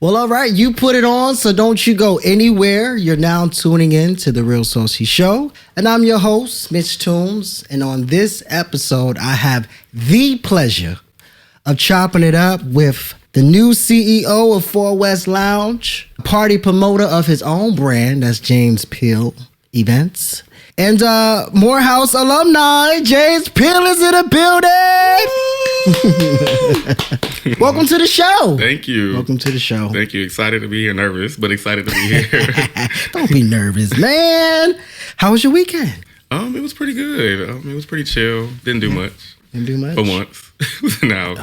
Well, all right, you put it on, so don't you go anywhere. You're now tuning in to The Real Saucy Show, and I'm your host, Mitch Toombs, and on this episode, I have the pleasure of chopping it up with the new CEO of 4 West Lounge, party promoter of his own brand, that's James Peele Events, and Morehouse alumni, James Peele is in the building! Welcome to the show. Thank you. Welcome to the show. Thank you. Excited to be here. Nervous, but excited to be here. Don't be nervous, man. How was your weekend? It was pretty good. It was pretty chill. Didn't do much. Didn't do much? For once. No.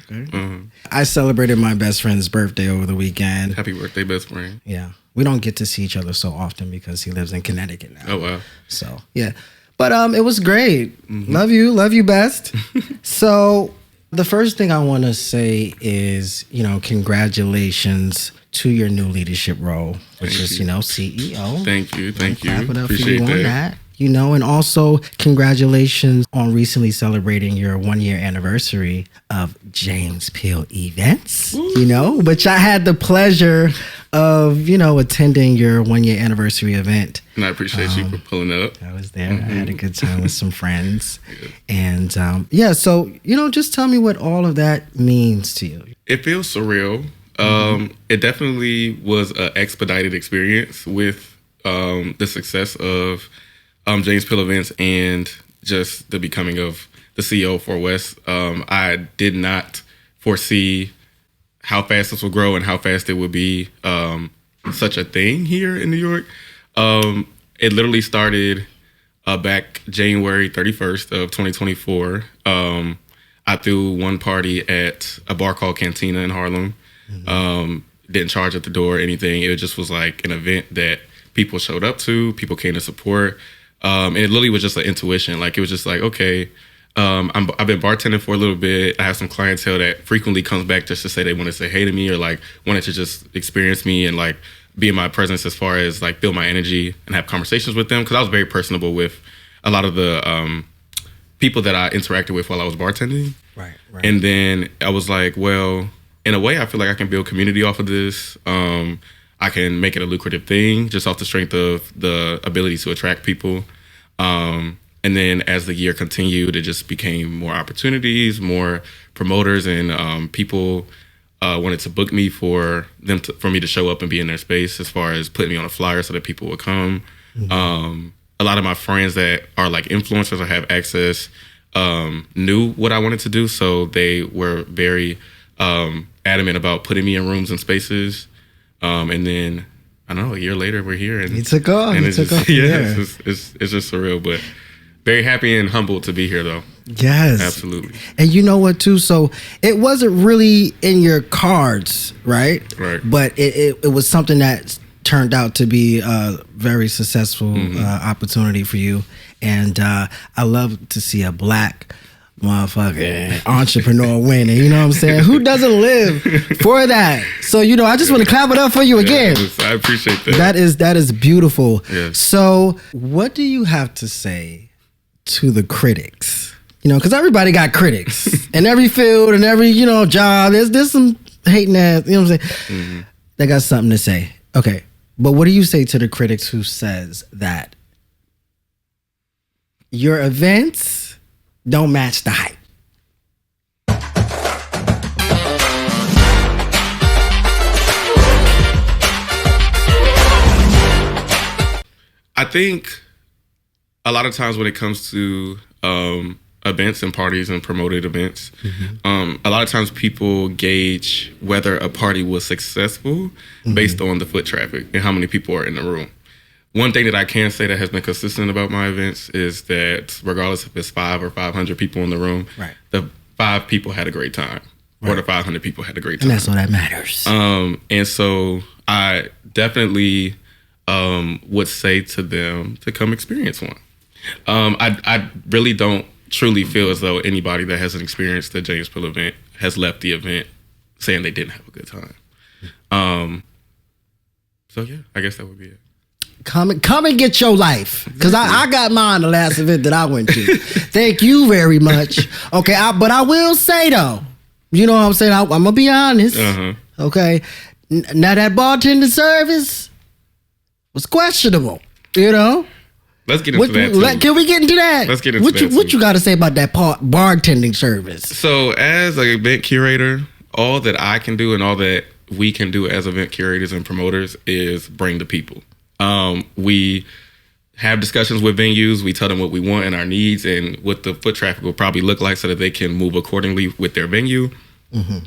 Okay. I celebrated my best friend's birthday over the weekend. Happy birthday, best friend. Yeah. We don't get to see each other so often because he lives in Connecticut now. Oh, wow. So, yeah. But it was great. Mm-hmm. Love you best. So, the first thing I want to say is, congratulations to your new leadership role, which is, CEO. Thank you. Clap it up Appreciate for you on that. And also congratulations on recently celebrating your 1-year anniversary of James Peele Events. Ooh. But I had the pleasure of, attending your 1-year anniversary event. And I appreciate you for pulling up. I was there. Mm-hmm. I had a good time with some friends. Yeah. And so, just tell me what all of that means to you. It feels surreal. It definitely was an expedited experience with the success of James Peele Events and just the becoming of the CEO of 4 West. I did not foresee how fast this would grow and how fast it would be such a thing here in New York. It literally started back January 31st of 2024. I threw one party at a bar called Cantina in Harlem. Didn't charge at the door or anything. It just was like an event that people showed up to, people came to support. And it literally was just an intuition. Like, it was just like, okay, I've been bartending for a little bit. I have some clientele that frequently comes back just to say they want to say hey to me or like wanted to just experience me and like be in my presence as far as like feel my energy and have conversations with them. Cause I was very personable with a lot of the people that I interacted with while I was bartending. Right. And then I was like, well, in a way, I feel like I can build community off of this. I can make it a lucrative thing just off the strength of the ability to attract people. And then as the year continued, it just became more opportunities, more promoters, and people wanted to book me for me to show up and be in their space as far as putting me on a flyer so that people would come. Mm-hmm. A lot of my friends that are like influencers or have access knew what I wanted to do. So they were very adamant about putting me in rooms and spaces. And then, I don't know, a year later, we're here. And he took off. And it's just surreal, but very happy and humbled to be here, though. Yes. Absolutely. And you know what, too? So it wasn't really in your cards, right? Right. But it was something that turned out to be a very successful opportunity for you. And I love to see a Black motherfucking entrepreneur winning, you know what I'm saying? Who doesn't live for that? So, I just want to clap it up for you again. Yes, I appreciate that. That is beautiful. Yes. So, what do you have to say to the critics? Because everybody got critics in every field and every, job. There's some hating ass, you know what I'm saying? Mm-hmm. They got something to say. Okay. But what do you say to the critics who says that your events don't match the hype? I think a lot of times when it comes to events and parties and promoted events, a lot of times people gauge whether a party was successful based on the foot traffic and how many people are in the room. One thing that I can say that has been consistent about my events is that regardless if it's 5 or 500 people in the room, right, the 5 people had a great time, or the 500 people had a great time. And that's all that matters. And so I definitely would say to them to come experience one. I really don't truly feel as though anybody that hasn't experienced the James Peele event has left the event saying they didn't have a good time. So yeah, I guess that would be it. Come and get your life, because I got mine the last event that I went to. Thank you very much. Okay, but I will say though, you know what I'm saying? I'm gonna be honest. Okay, Now that bartending service was questionable, you know? Let's get into that too. Can we get into that? Let's get into that What you got to say about that bartending service? So as an event curator, all that I can do and all that we can do as event curators and promoters is bring the people. We have discussions with venues. We tell them what we want and our needs and what the foot traffic will probably look like so that they can move accordingly with their venue. Mm-hmm.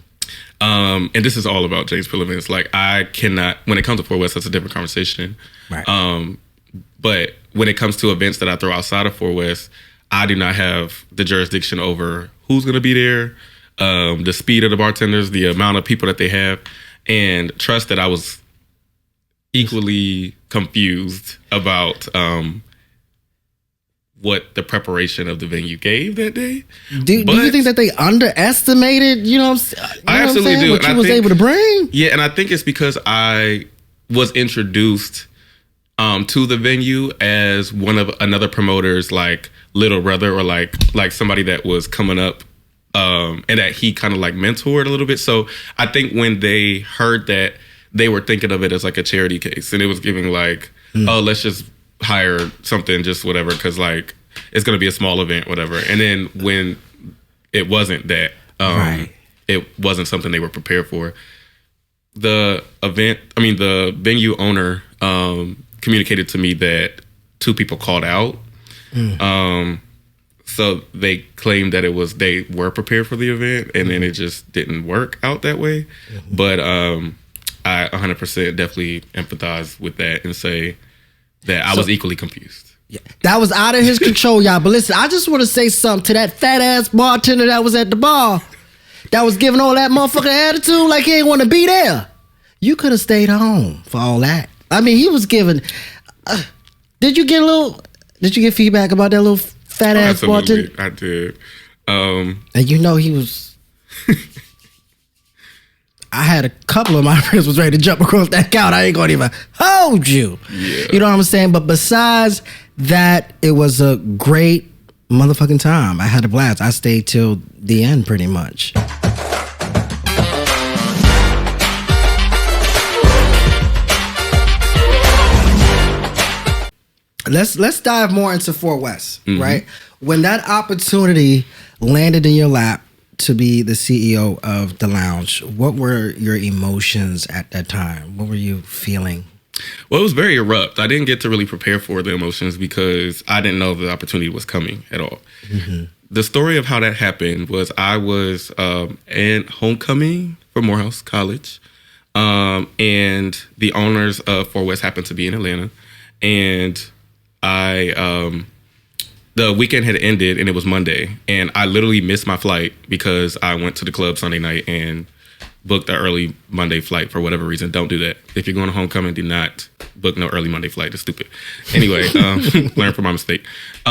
And this is all about James Peele events. Like, I cannot, when it comes to 4 West, that's a different conversation. Right. But when it comes to events that I throw outside of 4 West, I do not have the jurisdiction over who's going to be there, the speed of the bartenders, the amount of people that they have, and trust that I was equally confused about what the preparation of the venue gave that day. Do you think that they underestimated, I absolutely do. What you was able to bring? Yeah, and I think it's because I was introduced to the venue as one of another promoter's like little brother or like somebody that was coming up and that he kind of like mentored a little bit. So I think when they heard that, they were thinking of it as like a charity case, and it was giving like, oh, let's just hire something, just whatever, because like it's going to be a small event, whatever. And then when it wasn't that, right. It wasn't something they were prepared for. The venue owner communicated to me that 2 people called out. So they claimed that they were prepared for the event, and then it just didn't work out that way. Mm-hmm. But I 100% definitely empathize with that and say that I was equally confused. Yeah, that was out of his control, y'all. But listen, I just want to say something to that fat ass bartender that was at the bar that was giving all that motherfucking attitude like he didn't want to be there. You could have stayed home for all that. I mean, he was giving. Did you get feedback about that little fat ass bartender? I did. And he was. I had a couple of my friends was ready to jump across that couch. I ain't gonna even hold you. Yeah. You know what I'm saying? But besides that, it was a great motherfucking time. I had a blast. I stayed till the end pretty much. Let's dive more into 4 West, mm-hmm. right? When that opportunity landed in your lap to be the CEO of the lounge, what were your emotions at that time? What were you feeling? Well, it was very abrupt. I didn't get to really prepare for the emotions because I didn't know the opportunity was coming at all. Mm-hmm. The story of how that happened was I was at homecoming for Morehouse College, and the owners of 4 West happened to be in Atlanta, and the weekend had ended and it was Monday, and I literally missed my flight because I went to the club Sunday night and booked an early Monday flight for whatever reason. Don't do that. If you're going to homecoming, do not book no early Monday flight. It's stupid. Anyway, learn from my mistake.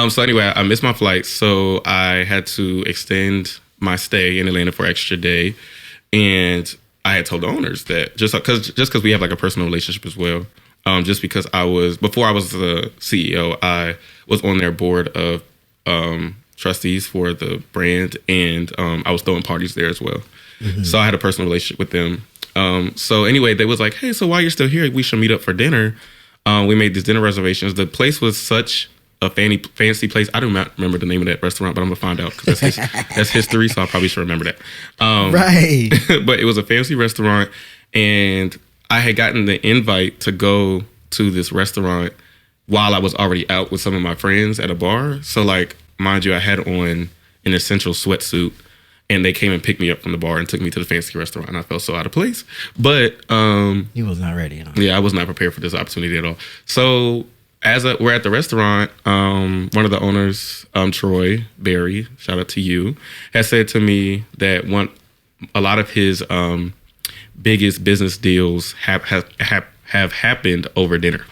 So anyway, I missed my flight, so I had to extend my stay in Atlanta for an extra day, and I had told the owners that just because we have like a personal relationship as well. Just because before I was the CEO, I was on their board of trustees for the brand, and I was throwing parties there as well. Mm-hmm. So I had a personal relationship with them. So anyway, they was like, hey, so while you're still here, we should meet up for dinner. We made these dinner reservations. The place was such a fancy place. I do not remember the name of that restaurant, but I'm going to find out because that's history, so I probably should remember that. Right. But it was a fancy restaurant, and I had gotten the invite to go to this restaurant while I was already out with some of my friends at a bar. So, like, mind you, I had on an essential sweatsuit, and they came and picked me up from the bar and took me to the fancy restaurant, and I felt so out of place. But you was not ready. Yeah, I was not prepared for this opportunity at all. So we're at the restaurant, one of the owners, Troy Barry, shout out to you, has said to me that a lot of his biggest business deals have happened over dinner.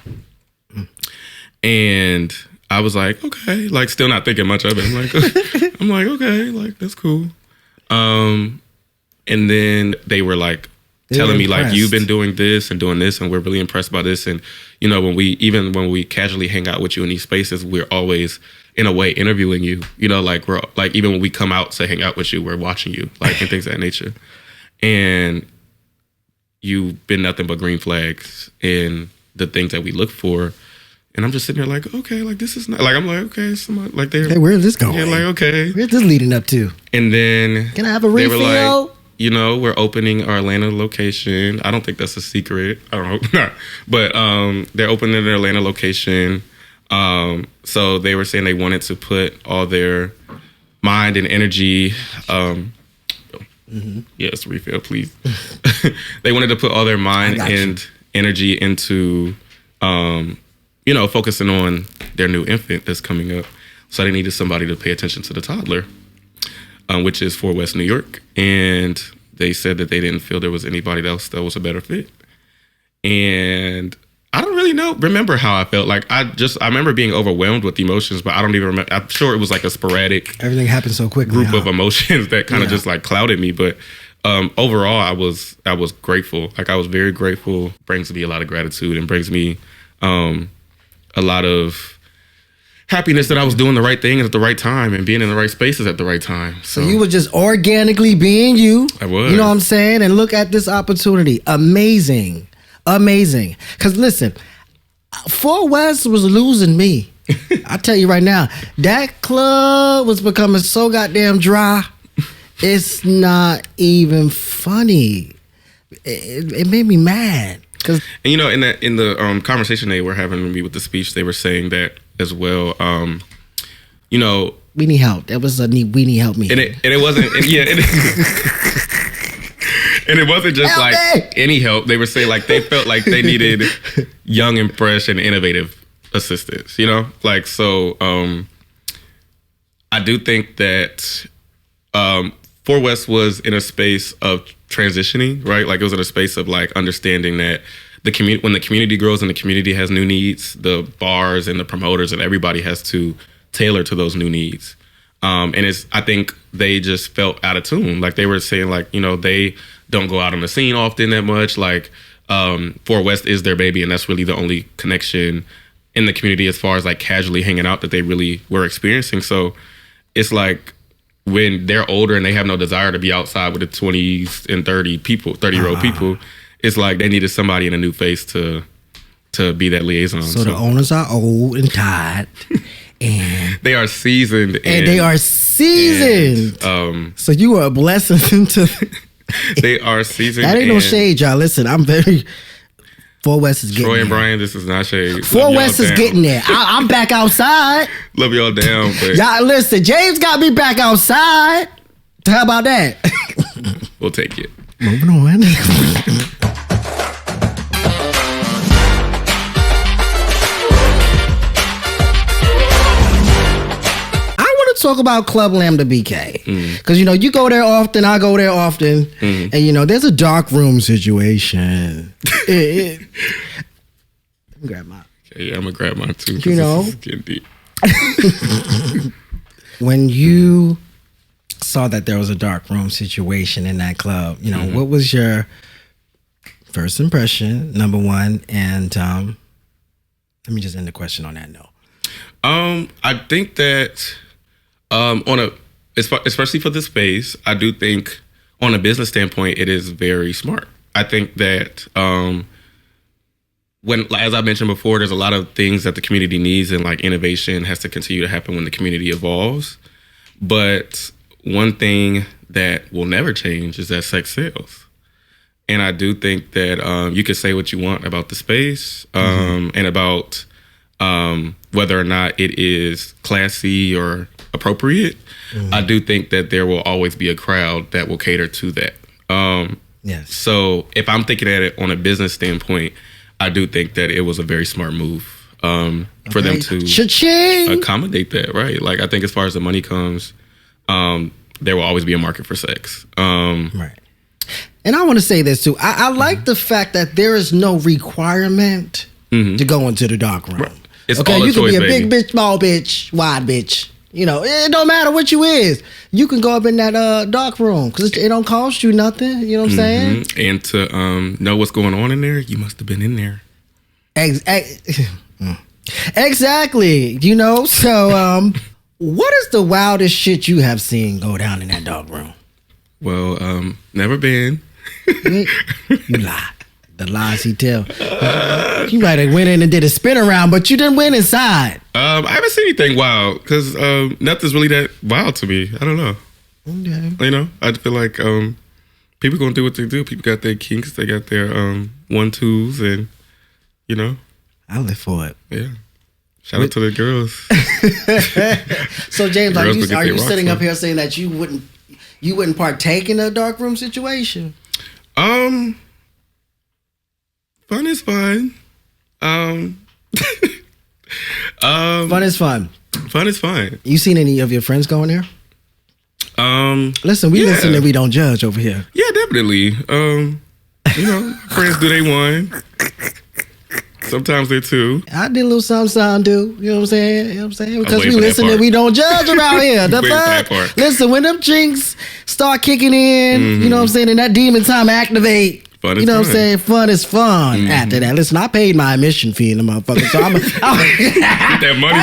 And I was like, okay, like still not thinking much of it. I'm like, okay, like that's cool. And then they were like telling me like, you've been doing this, and we're really impressed by this. And when we casually hang out with you in these spaces, we're always in a way interviewing you. Like we're like, even when we come out to hang out with you, we're watching you, like, and things of that nature. And you've been nothing but green flags in the things that we look for. And I'm just sitting there like, okay, like this is not like, I'm like, okay, somebody like they're, hey, where's this going? Yeah, like, okay. Where's this leading up to? And then can I have a refill? They were like, you know, we're opening our Atlanta location. I don't think that's a secret. I don't know. But they're opening their Atlanta location. So they were saying they wanted to put all their mind and energy. Yes, refill, please. They wanted to put all their mind and energy into, you know, focusing on their new infant that's coming up. So they needed somebody to pay attention to the toddler, which is for West New York. And they said that they didn't feel there was anybody else that was a better fit. And I don't really remember how I felt. Like, I remember being overwhelmed with emotions, but I don't even remember. I'm sure it was like a sporadic. Everything happened so quickly. Group of emotions that kind of just like clouded me. But overall, I was grateful. Like, I was very grateful. Brings me a lot of gratitude and brings me a lot of happiness that I was doing the right thing at the right time and being in the right spaces at the right time. So you were just organically being you. I was. You know what I'm saying? And look at this opportunity. Amazing. Amazing. Because listen, Fort West was losing me. I tell you right now, that club was becoming so goddamn dry. It's not even funny. It made me mad. And you know, in the conversation they were having with me with the speech, they were saying that as well. You know, we need help. That was we need help me. And it wasn't. And it wasn't just help like me. Any help. They were saying like they felt like they needed young and fresh and innovative assistants. You know, like so. I do think that Fort West was in a space of transitioning, right? Like it was in a space of like understanding that when the community grows and the community has new needs, the bars and the promoters and everybody has to tailor to those new needs. And I think they just felt out of tune. Like they were saying like, you know, they don't go out on the scene often that much. Like Fort West is their baby, and that's really the only connection in the community as far as like casually hanging out that they really were experiencing. So it's like, when they're older and they have no desire to be outside with the 20s and 30-year-old people, it's like they needed somebody in a new face to be that liaison. So the owners are old and tired. And they are seasoned. And they are seasoned. So you are a blessing to they are seasoned. That ain't no shade, y'all. Listen, I'm very... Fort West is getting Troy and there. Brian, this is not shade. Fort West is getting there. I'm back outside. Love y'all down. But y'all, listen, James got me back outside. How about that? We'll take it. Moving on. Talk about Club Lambda BK because you know you go there often, I go there often, and you know there's a dark room situation. Grab mine. Okay, yeah, I'm gonna grab mine too. You know, this is getting deep. When you saw that there was a dark room situation in that club, you know, what was your first impression? Number one, and let me just end the question on that note. I think that. Especially for the space, I do think on a business standpoint, it is very smart. I think that as I mentioned before, there's a lot of things that the community needs, and like innovation has to continue to happen when the community evolves. But one thing that will never change is that sex sells. And I do think that you can say what you want about the space and about whether or not it is classy or appropriate. I do think that there will always be a crowd that will cater to that. Yes. So if I'm thinking at it on a business standpoint, I do think that it was a very smart move for them to accommodate that, right? Like I think as far as the money comes, there will always be a market for sex. Right. And I want to say this too. I like the fact that there is no requirement to go into the dark room. Right. It's okay, all you can choice, be a baby. big bitch, small bitch, wide bitch. You know, it don't matter what you is. You can go up in that dark room because it don't cost you nothing. You know what I'm saying? And to know what's going on in there, you must have been in there. Exactly. You know, so what is the wildest shit you have seen go down in that dark room? Well, never been. You lie. The lies he tell. You might have went in and did a spin around, but you didn't win inside. I haven't seen anything wild because nothing's really that wild to me. I don't know. Okay. You know, I feel like people gonna do what they do. People got their kinks, they got their 1-2s, and you know. I live for it. Yeah. Shout out to the girls. So James, are you sitting up here saying that you wouldn't partake in a darkroom situation? Fun is fun. Fun is fun. Fun is fun. You seen any of your friends going there? Listen, we listen and we don't judge over here. Yeah, definitely. You know, friends do they one. Sometimes they two. I did a little something, dude. You know what I'm saying? You know what I'm saying? Because we listen and we don't judge around here. The fuck? Listen, when them jinx start kicking in, you know what I'm saying, and that demon time activate. Fun is you know fun. what I'm saying? Fun is fun after that. Listen, I paid my admission fee in the motherfucker, so I'm get that money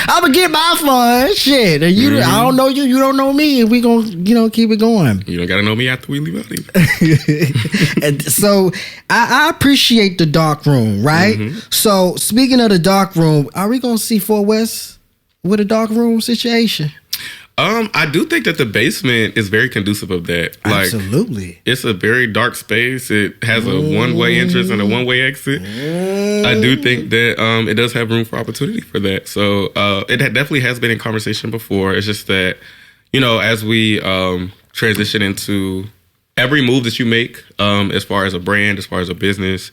I'm gonna get my fun. Shit. And you, I don't know you, you don't know me, and we gonna keep it going. You don't gotta know me after we leave out either. And so I appreciate the dark room, right? So speaking of the dark room, are we gonna see 4 West with a dark room situation? I do think that the basement is very conducive of that. Like, absolutely. It's a very dark space. It has a one-way entrance and a one-way exit. I do think that it does have room for opportunity for that. So it definitely has been in conversation before. It's just that, you know, as we transition into every move that you make, as far as a brand, as far as a business,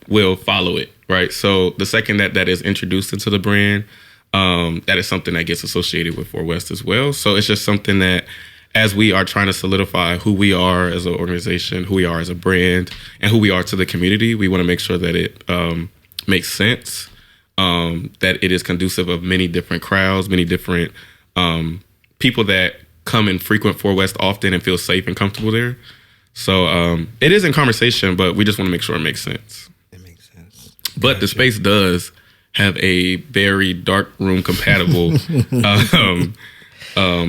will follow it, right? So the second that is introduced into the brand, that is something that gets associated with 4 West as well. So it's just something that as we are trying to solidify who we are as an organization, who we are as a brand, and who we are to the community, we want to make sure that it makes sense, that it is conducive of many different crowds, many different people that come and frequent 4 West often and feel safe and comfortable there. So it is in conversation, but we just want to make sure it makes sense. It makes sense. But the space does have a very dark room compatible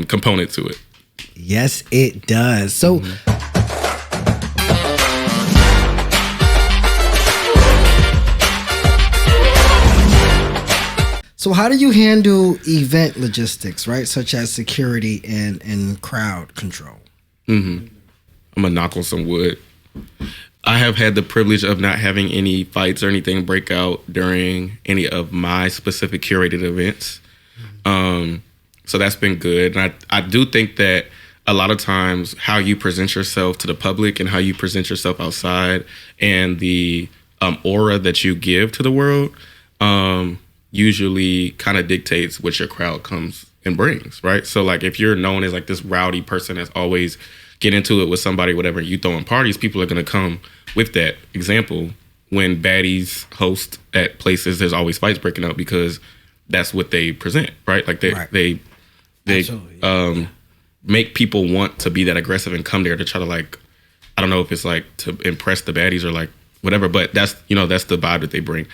component to it. Yes, it does. So so how do you handle event logistics, right? Such as security and crowd control? I'm gonna knock on some wood. I have had the privilege of not having any fights or anything break out during any of my specific curated events. So that's been good. And I do think that a lot of times how you present yourself to the public and how you present yourself outside and the aura that you give to the world usually kind of dictates what your crowd comes and brings, right? So like if you're known as like this rowdy person that's always get into it with somebody, whatever, you throwing parties, people are going to come with that. Example, when Baddies host at places, there's always fights breaking out because that's what they present, right? Like they make people want to be that aggressive and come there to try to like, I don't know if it's like to impress the baddies or like whatever, but that's, you know, that's the vibe that they bring.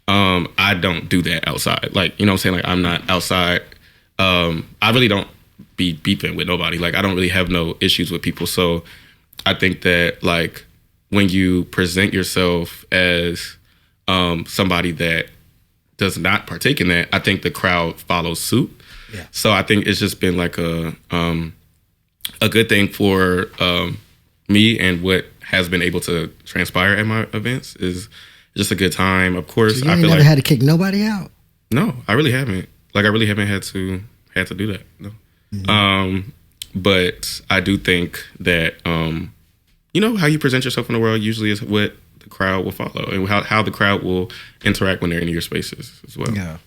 I don't do that outside. Like, you know what I'm saying? Like I'm not outside. I really don't be beefing with nobody. Like I don't really have no issues with people. So I think that like when you present yourself as somebody that does not partake in that, I think the crowd follows suit. Yeah. So I think it's just been like a good thing for me, and what has been able to transpire at my events is just a good time. Of course, so you never had to kick nobody out. No, I really haven't. Like I really haven't had to do that. No. But I do think that you know, how you present yourself in the world usually is what the crowd will follow, and how the crowd will interact when they're in your spaces as well. Yeah.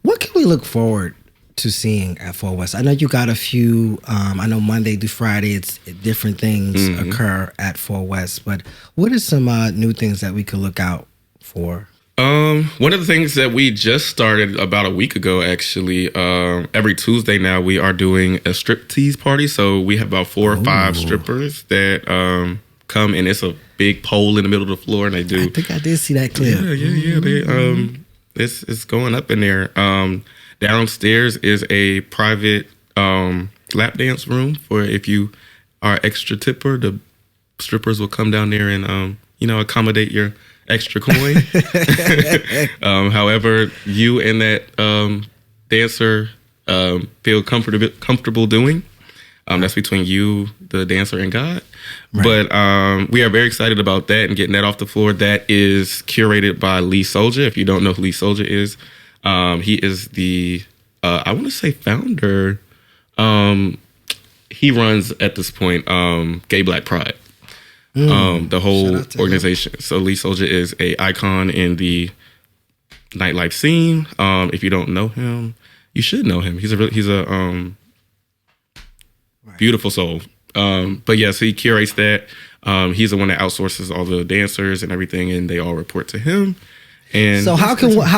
What can we look forward to seeing at 4 West? I know you got a few, I know Monday through Friday, it's different things occur at 4 West, but what are some new things that we could look out for? One of the things that we just started about a week ago, actually, every Tuesday now we are doing a striptease party. So we have about 4 or 5 strippers that come, and it's a big pole in the middle of the floor, and they do. I think I did see that clip. Yeah. They it's going up in there. Downstairs is a private lap dance room for if you are extra tipper to strippers will come down there and accommodate your extra coin. However, you and that dancer feel comfortable doing. That's between you, the dancer, and God. Right. But we are very excited about that and getting that off the floor. That is curated by Lee Soldier. If you don't know who Lee Soldier is, he is the, I want to say founder. He runs at this point Gay Black Pride, the whole organization. Him. So Lee Soldier is a icon in the nightlife scene. If you don't know him, you should know him. He's a beautiful soul. But yes, he curates that. He's the one that outsources all the dancers and everything, and they all report to him. And so how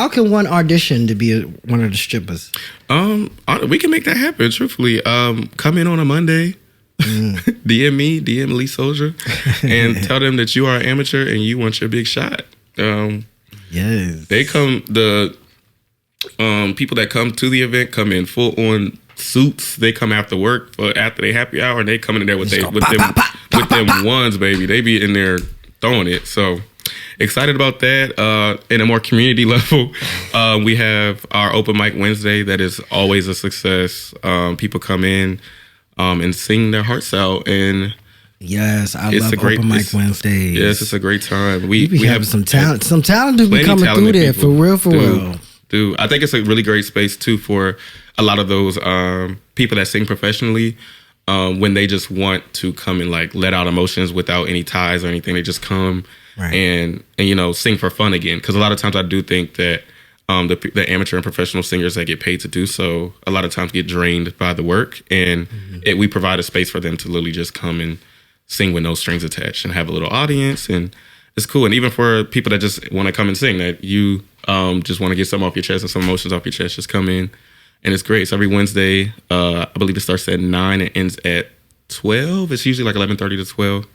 can one audition to be one of the strippers? We can make that happen. Truthfully, come in on a Monday, DM me, DM Lee Soldier, and tell them that you are an amateur and you want your big shot. Yes, they come. The people that come to the event come in full on suits. They come after work for after they happy hour, and they come in there with them ones, baby. They be in there throwing it. So excited about that. In a more community level, we have our open mic Wednesday. That is always a success. People come in and sing their hearts out, and yes, I love open mic Wednesdays. Yes, it's a great time. We have some talent. Some talent do be coming through there for real. Dude, I think it's a really great space too for a lot of those people that sing professionally. When they just want to come and like let out emotions without any ties or anything, they just come and sing for fun again. Because a lot of times I do think that the amateur and professional singers that get paid to do so a lot of times get drained by the work, and we provide a space for them to literally just come and sing with no strings attached and have a little audience, and it's cool. And even for people that just want to come and sing, that you just want to get something off your chest and some emotions off your chest, just come in. And it's great. It's every Wednesday. I believe it starts at 9 and ends at 12. It's usually like 11:30 to 12.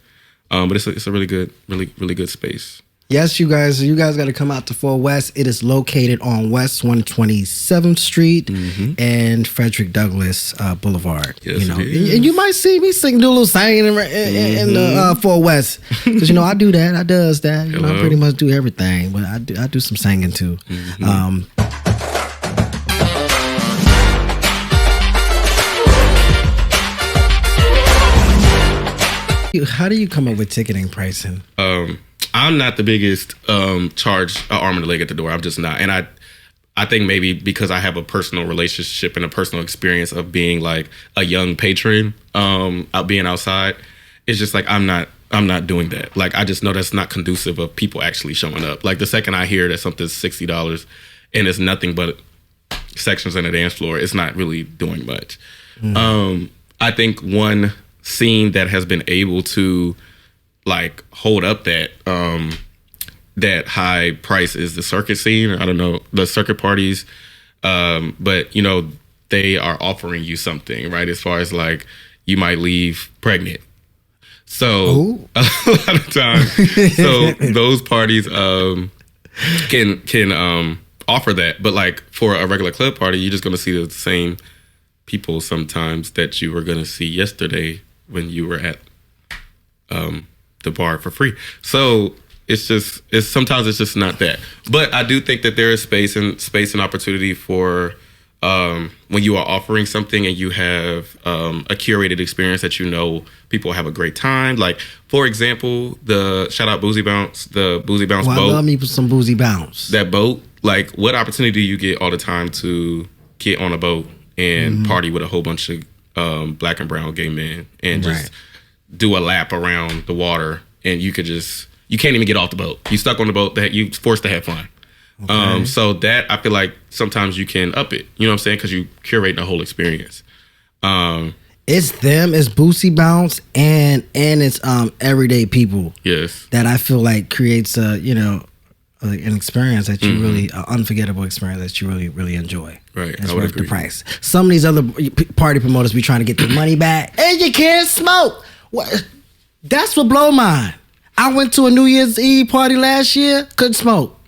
But it's a really good, really good space. Yes, you guys got to come out to 4 West. It is located on West 127th Street and Frederick Douglass Boulevard. Yes, and you might see me do a little singing in the 4 West, because I do that. I does that. I pretty much do everything, but I do some singing too. How do you come up with ticketing pricing? I'm not the biggest charge an arm and a leg at the door. I'm just not. And I think maybe because I have a personal relationship and a personal experience of being like a young patron, out being outside, it's just like I'm not doing that. Like I just know that's not conducive of people actually showing up. Like the second I hear that something's $60 and it's nothing but sections on the dance floor, it's not really doing much. I think one scene that has been able to like hold up that that high price is the circuit scene. I don't know, the circuit parties, but they are offering you something, right? As far as like you might leave pregnant, so a lot of times, so those parties can offer that, but like for a regular club party, you're just going to see the same people sometimes that you were going to see yesterday when you were at the bar for free. So sometimes it's just not that. But I do think that there is space and opportunity for when you are offering something and you have a curated experience that people have a great time. Like for example, the shout out Boozy Bounce, the Boozy Bounce boat. I love me some Boozy Bounce. That boat, like what opportunity do you get all the time to get on a boat and party with a whole bunch of black and brown gay men and just do a lap around the water, and you can't even get off the boat. You stuck on the boat, that you forced to have fun. Okay. So that I feel like sometimes you can up it. You know what I'm saying? Because you curate the whole experience. It's Boozy Bounce and it's everyday people. Yes. That I feel like creates an experience that you really, an unforgettable experience that you really, really enjoy. Right. It's worth the price. Some of these other party promoters be trying to get their money back. And you can't smoke. What? That's what blow mine. I went to a New Year's Eve party last year, couldn't smoke.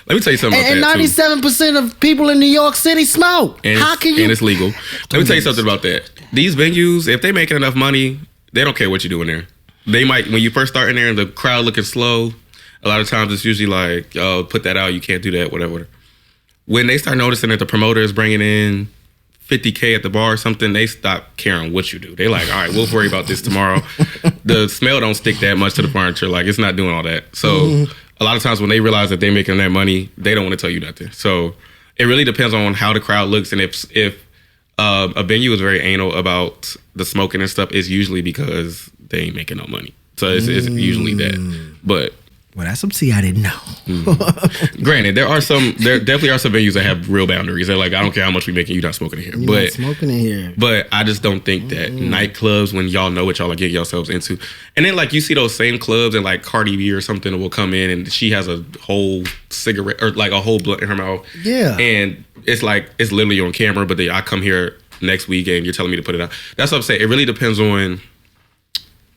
Let me tell you something about that. And 97% of people in New York City smoke. And How can you? And it's legal. Let me tell you something about that. These venues, if they're making enough money, they don't care what you do in there. they might, when you first start in there and the crowd looking slow, a lot of times it's usually like, oh, put that out, you can't do that, whatever. When they start noticing that the promoter is bringing in $50K at the bar or something, they stop caring what you do. They like, all right, we'll worry about this tomorrow. The smell don't stick that much to the furniture. Like, it's not doing all that. So a lot of times when they realize that they're making that money, they don't want to tell you nothing. So it really depends on how the crowd looks. And if a venue is very anal about the smoking and stuff, it's usually because they ain't making no money. So it's usually that. But well, that's some I didn't know. Granted, there definitely are some venues that have real boundaries. They're like, I don't care how much we making, you're not smoking in here. You're not smoking in here. But I just don't think that nightclubs, when y'all know what y'all are getting yourselves into, and then like you see those same clubs and like Cardi B or something will come in and she has a whole cigarette or like a whole blunt in her mouth. Yeah. And it's like, it's literally on camera, but I come here next week and you're telling me to put it out. That's what I'm saying. It really depends on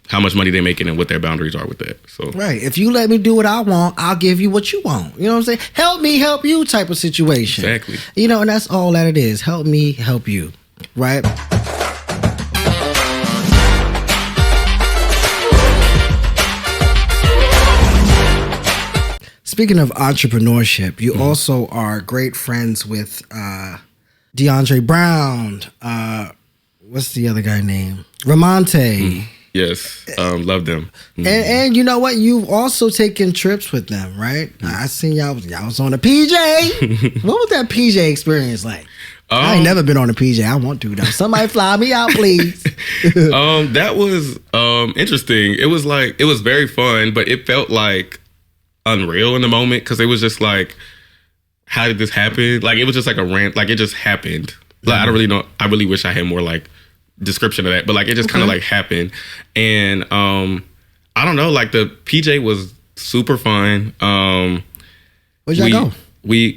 how much money they're making and what their boundaries are with that. So right. If you let me do what I want, I'll give you what you want. You know what I'm saying? Help me, help you type of situation. Exactly. You know, and that's all that it is. Help me, help you. Right? Speaking of entrepreneurship, you also are great friends with DeAndre Brown. What's the other guy name? Ramonte. Yes, love them. And you know what? You've also taken trips with them, right? I seen y'all was on a PJ. What was that PJ experience like? I ain't never been on a PJ. I want to though. Somebody fly me out, please. That was interesting. It was very fun, but it felt like unreal in the moment because it was just like, how did this happen? Like it was just like a rant. Like it just happened. Like I don't really know. I really wish I had more like description of that, but like it just kind of like happened. And I don't know, like the PJ was super fun. Where'd y'all go?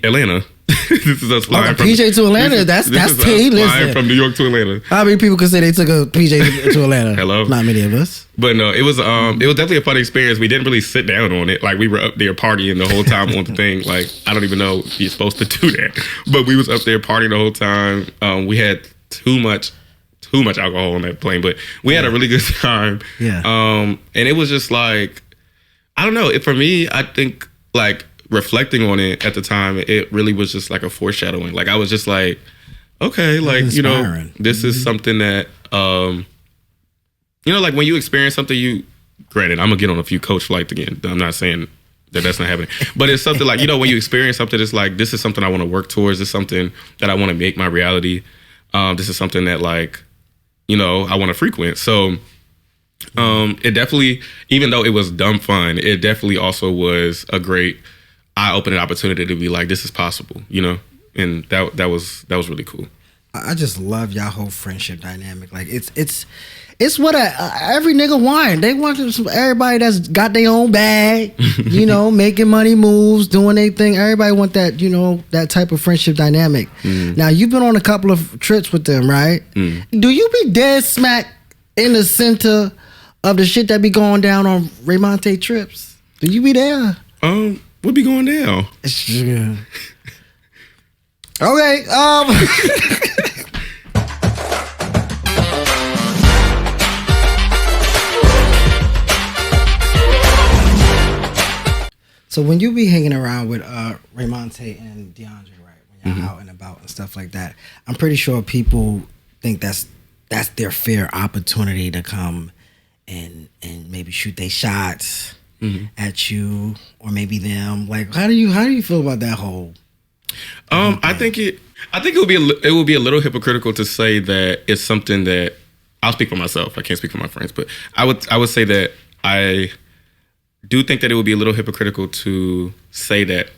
Atlanta. This is us flying from PJ to Atlanta. That's P. Flying from New York to Atlanta. How many people can say they took a PJ to Atlanta? Hello, not many of us. But no, it was definitely a fun experience. We didn't really sit down on it. Like we were up there partying the whole time on the thing. Like I don't even know if you're supposed to do that, but we was up there partying the whole time. We had too much alcohol on that plane, but we had a really good time. Yeah. And it was just like, I don't know. For me, I think like reflecting on it at the time, it really was just like a foreshadowing. Like I was just like, okay, like, you know, this is something that, you know, like when you experience something, granted, I'm gonna get on a few coach flights again. I'm not saying that's not happening, but it's something like, you know, when you experience something, it's like, this is something I want to work towards. This is something that I want to make my reality. This is something that like, you know, I want to frequent. So it definitely, even though it was dumb fun, it definitely also was a great eye-opening opportunity to be like, this is possible, you know? And that was really cool. I just love y'all whole friendship dynamic. Like it's what every nigga want. They want everybody that's got their own bag, you know, making money moves, doing their thing. Everybody want that, you know, that type of friendship dynamic. Now you've been on a couple of trips with them, right? Do you be dead smack in the center of the shit that be going down on Ramonte trips? Do you be there? What be going down? Okay. So when you be hanging around with Ramonte and DeAndre, right, when y'all out and about and stuff like that, I'm pretty sure people think that's their fair opportunity to come and maybe shoot their shots at you or maybe them. Like, how do you feel about that whole? I think it would be a little hypocritical to say that it's something that I'll speak for myself. I can't speak for my friends, but I would say that I do think that it would be a little hypocritical to say that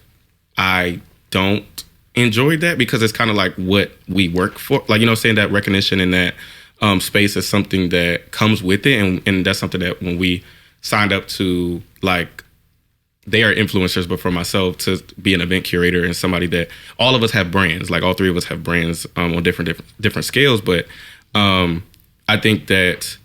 I don't enjoy that because it's kind of like what we work for. Like, you know, saying that recognition in that space is something that comes with it. And that's something that when we signed up to, like, they are influencers, but for myself to be an event curator and somebody that all of us have brands, like all three of us have brands on different scales. But I think that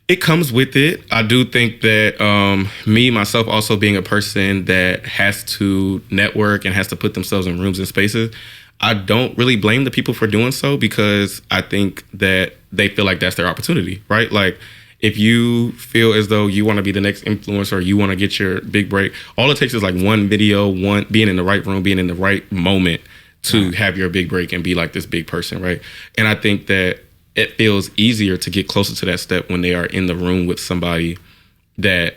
it comes with it. I do think that me, myself, also being a person that has to network and has to put themselves in rooms and spaces, I don't really blame the people for doing so because I think that they feel like that's their opportunity, right? Like, if you feel as though you want to be the next influencer, you want to get your big break, all it takes is like one video, one being in the right room, being in the right moment to have your big break and be like this big person, right? And I think that it feels easier to get closer to that step when they are in the room with somebody that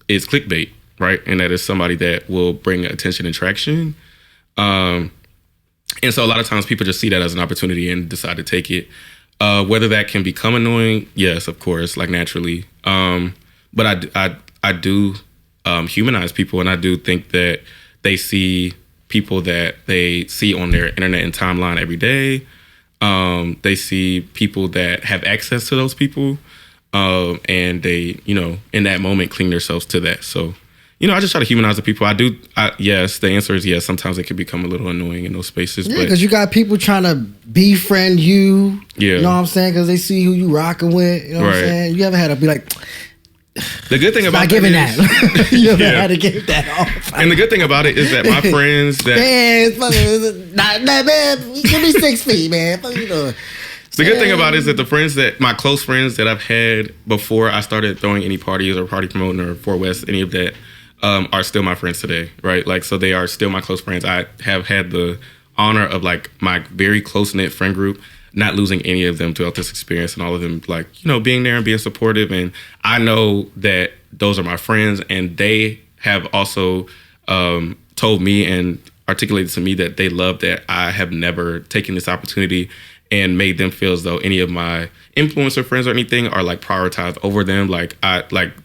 is clickbait, right? And that is somebody that will bring attention and traction. And so a lot of times people just see that as an opportunity and decide to take it. Whether that can become annoying, yes, of course, like naturally. But I do humanize people, and I do think that they see people that they see on their internet and timeline every day. They see people that have access to those people, and they, in that moment, cling themselves to that. So, I just try to humanize the people. Yes, the answer is yes. Sometimes it can become a little annoying in those spaces. Yeah, because you got people trying to befriend you. Yeah. You know what I'm saying? Because they see who you rocking with. You know what I'm saying? You ever had to be like... The good thing about not giving that. You ever had to give that off. And the good thing about it is that my friends that... Man, give me 6 feet, man. What you doing? The good thing about it is that my close friends that I've had before I started throwing any parties or party promoting or 4 West, any of that, are still my friends today, right? Like, so they are still my close friends. I have had the honor of like my very close-knit friend group, not losing any of them throughout this experience, and all of them like, being there and being supportive. And I know that those are my friends, and they have also told me and articulated to me that they love that I have never taken this opportunity and made them feel as though any of my influencer friends or anything are like prioritized over them. Like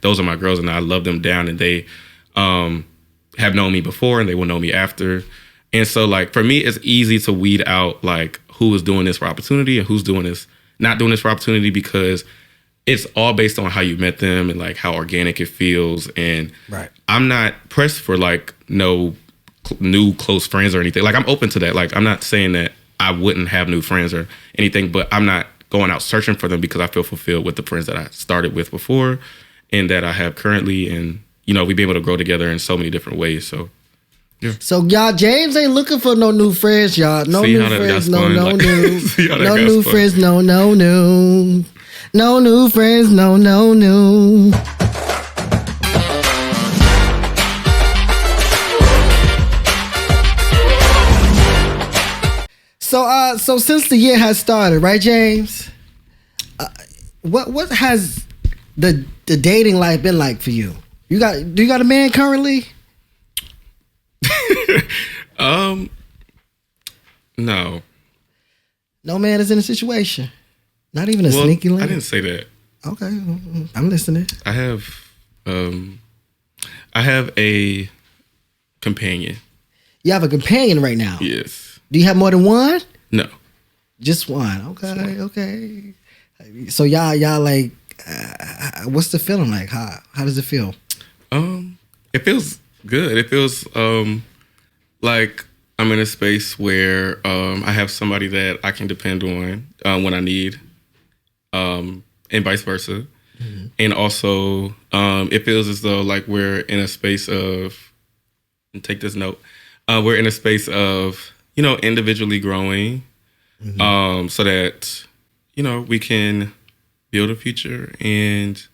those are my girls, and I love them down, and they have known me before and they will know me after. And so like for me, it's easy to weed out like who is doing this for opportunity and who's not doing this for opportunity, because it's all based on how you met them and like how organic it feels. And I'm not pressed for like no new close friends or anything. Like I'm open to that. Like I'm not saying that I wouldn't have new friends or anything, but I'm not going out searching for them, because I feel fulfilled with the friends that I started with before and that I have currently. And, we've been able to grow together in so many different ways. So, yeah. So, y'all, James ain't looking for no new friends, y'all. No new friends, no new. No new friends, no new. No new friends, no new. So since the year has started, right, James? What has the dating life been like for you? Do you got a man currently? No. No man is in a situation. Not even a sneaky link. I didn't say that. Okay, I'm listening. I have a companion. You have a companion right now? Yes. Do you have more than one? No. Just one. Okay. So y'all like, what's the feeling like? How does it feel? It feels good. It feels like I'm in a space where I have somebody that I can depend on when I need, and vice versa. Mm-hmm. And also, it feels as though like we're in a space of, and take this note, we're in a space of, individually growing, so that, we can build a future and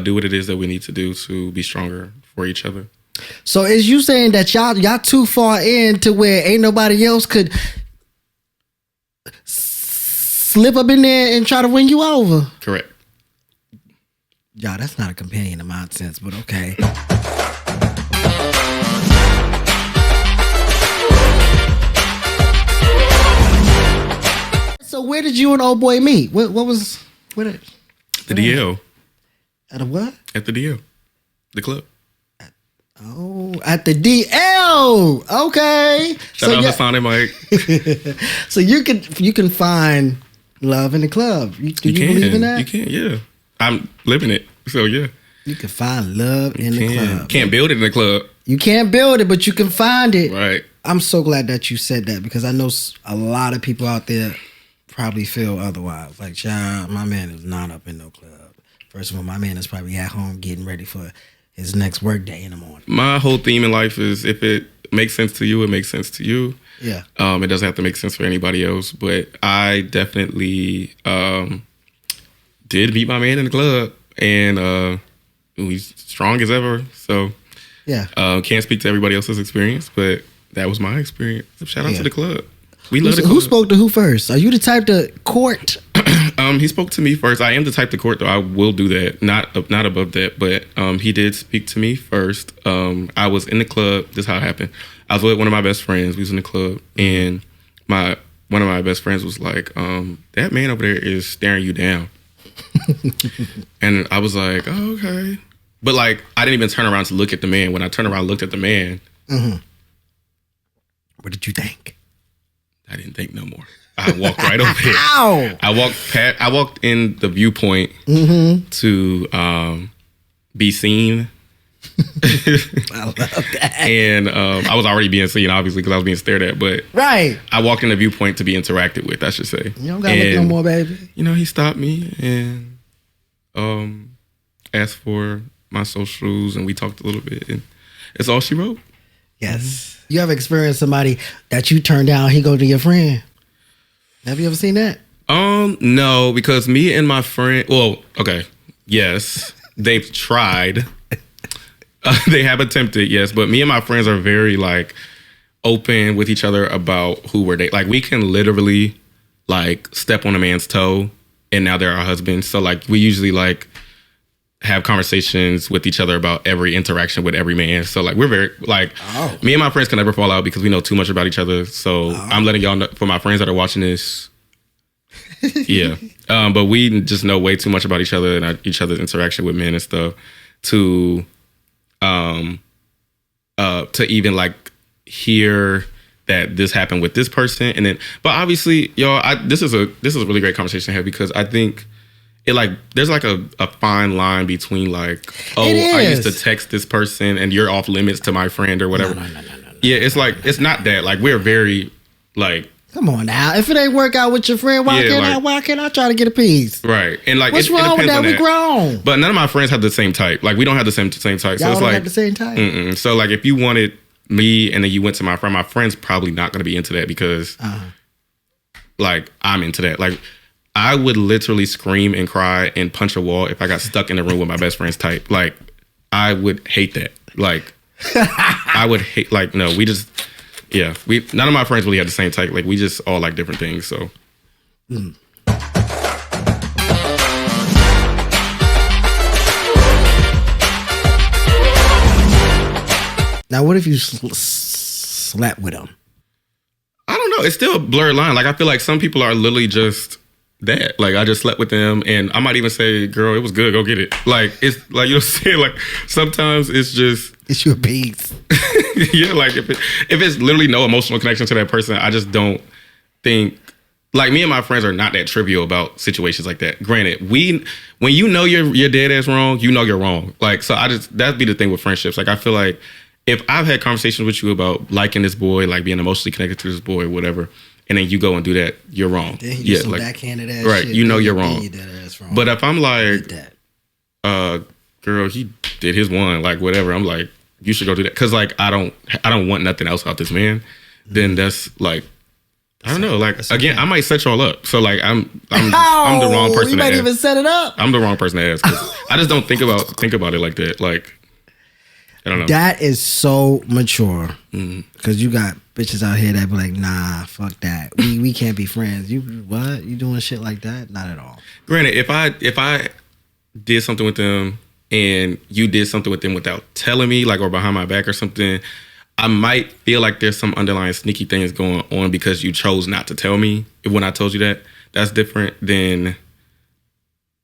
do what it is that we need to do to be stronger for each other. So is you saying that y'all too far in to where ain't nobody else could slip up in there and try to win you over? Correct. Y'all, that's not a companion in my sense, but okay. So where did you and old boy meet? What was the DL. At a what? At the DL, the club. At the DL. Okay. Shout out Hassan and Mike. So you can find love in the club. You believe in that? You can, yeah. I'm living it. So yeah. You can find love in the club. Can't build it in the club. You can't build it, but you can find it. Right. I'm so glad that you said that, because I know a lot of people out there probably feel otherwise. Like, child, my man is not up in no club. First of all, my man is probably at home getting ready for his next work day in the morning. My whole theme in life is, if it makes sense to you, it makes sense to you. Yeah. It doesn't have to make sense for anybody else. But I definitely did meet my man in the club. and he's strong as ever. So Yeah. Can't speak to everybody else's experience, but that was my experience. Shout out to the club. We love the club. Who spoke to who first? Are you the type to court? He spoke to me first. I am the type to court, though. I will do that. Not above that, but he did speak to me first. I was in the club. This is how it happened. I was with one of my best friends. We was in the club, and one of my best friends was like, "That man over there is staring you down." And I was like, "Oh, okay." But like, I didn't even turn around to look at the man. When I turned around and looked at the man, what did you think? I didn't think no more. I walked right over there. Ow! I walked in the viewpoint to be seen. I love that. And I was already being seen, obviously, because I was being stared at. But right, I walked in the viewpoint to be interacted with, I should say. You don't gotta look no more, baby. You know, he stopped me and asked for my socials, and we talked a little bit, and that's all she wrote. Yes. You ever experienced somebody that you turned down, he go to your friend? Have you ever seen that? No, because me and my friend, well, okay, yes, they've tried. They have attempted, yes, but me and my friends are very like open with each other about who we're dating. Like we can literally like step on a man's toe and now they're our husbands. So like we usually like have conversations with each other about every interaction with every man. So like we're very like me and my friends can never fall out because we know too much about each other. So I'm letting y'all know, for my friends that are watching this. Yeah. But we just know way too much about each other and each other's interaction with men and stuff to even like hear that this happened with this person. And then, but obviously y'all, this is a really great conversation to have because I think it like there's like a fine line between like, oh, I used to text this person and you're off limits to my friend or whatever. No. Yeah, it's like it's not that. Like we're very like, come on now. If it ain't work out with your friend, why can't I try to get a piece? Right. And like what's wrong with that? We grown. But none of my friends have the same type. Like we don't have the same type. Y'all so it's don't like have the same type. So like if you wanted me and then you went to my friend's probably not gonna be into that because like I'm into that. Like I would literally scream and cry and punch a wall if I got stuck in the room with my best friend's type. Like, I would hate that. Like, I would hate, like, no, we just, yeah. None of my friends really had the same type. Like, we just all like different things, so. Now, what if you slept with him? I don't know. It's still a blurred line. Like, I feel like some people are literally just that. Like, I just slept with them, and I might even say, girl, it was good. Go get it. Like, it's like, you know what I'm saying? Like, sometimes it's just... It's your piece. Yeah, like, if it's literally no emotional connection to that person, I just don't think... Like, me and my friends are not that trivial about situations like that. Granted, when you know you're dead ass wrong, you know you're wrong. Like, so that'd be the thing with friendships. Like, I feel like if I've had conversations with you about liking this boy, like being emotionally connected to this boy or whatever, and then you go and do that, you're wrong. Then you do some backhanded ass right, shit. You know you're wrong. You dead ass wrong. But if I'm like, girl, he did his one, like whatever, I'm like, you should go do that. Because like, I don't want nothing else out this man. Then that's like, I don't know. Like again, I might set y'all up. So like, I'm the wrong person. You might even set it up. I'm the wrong person to ask. 'Cause I just don't think about it like that. Like, I don't know. That is so mature. Because you got bitches out here that be like, nah, fuck that. We can't be friends. You what? You doing shit like that? Not at all. Granted, if I did something with them and you did something with them without telling me, like or behind my back or something, I might feel like there's some underlying sneaky things going on because you chose not to tell me when I told you that. That's different than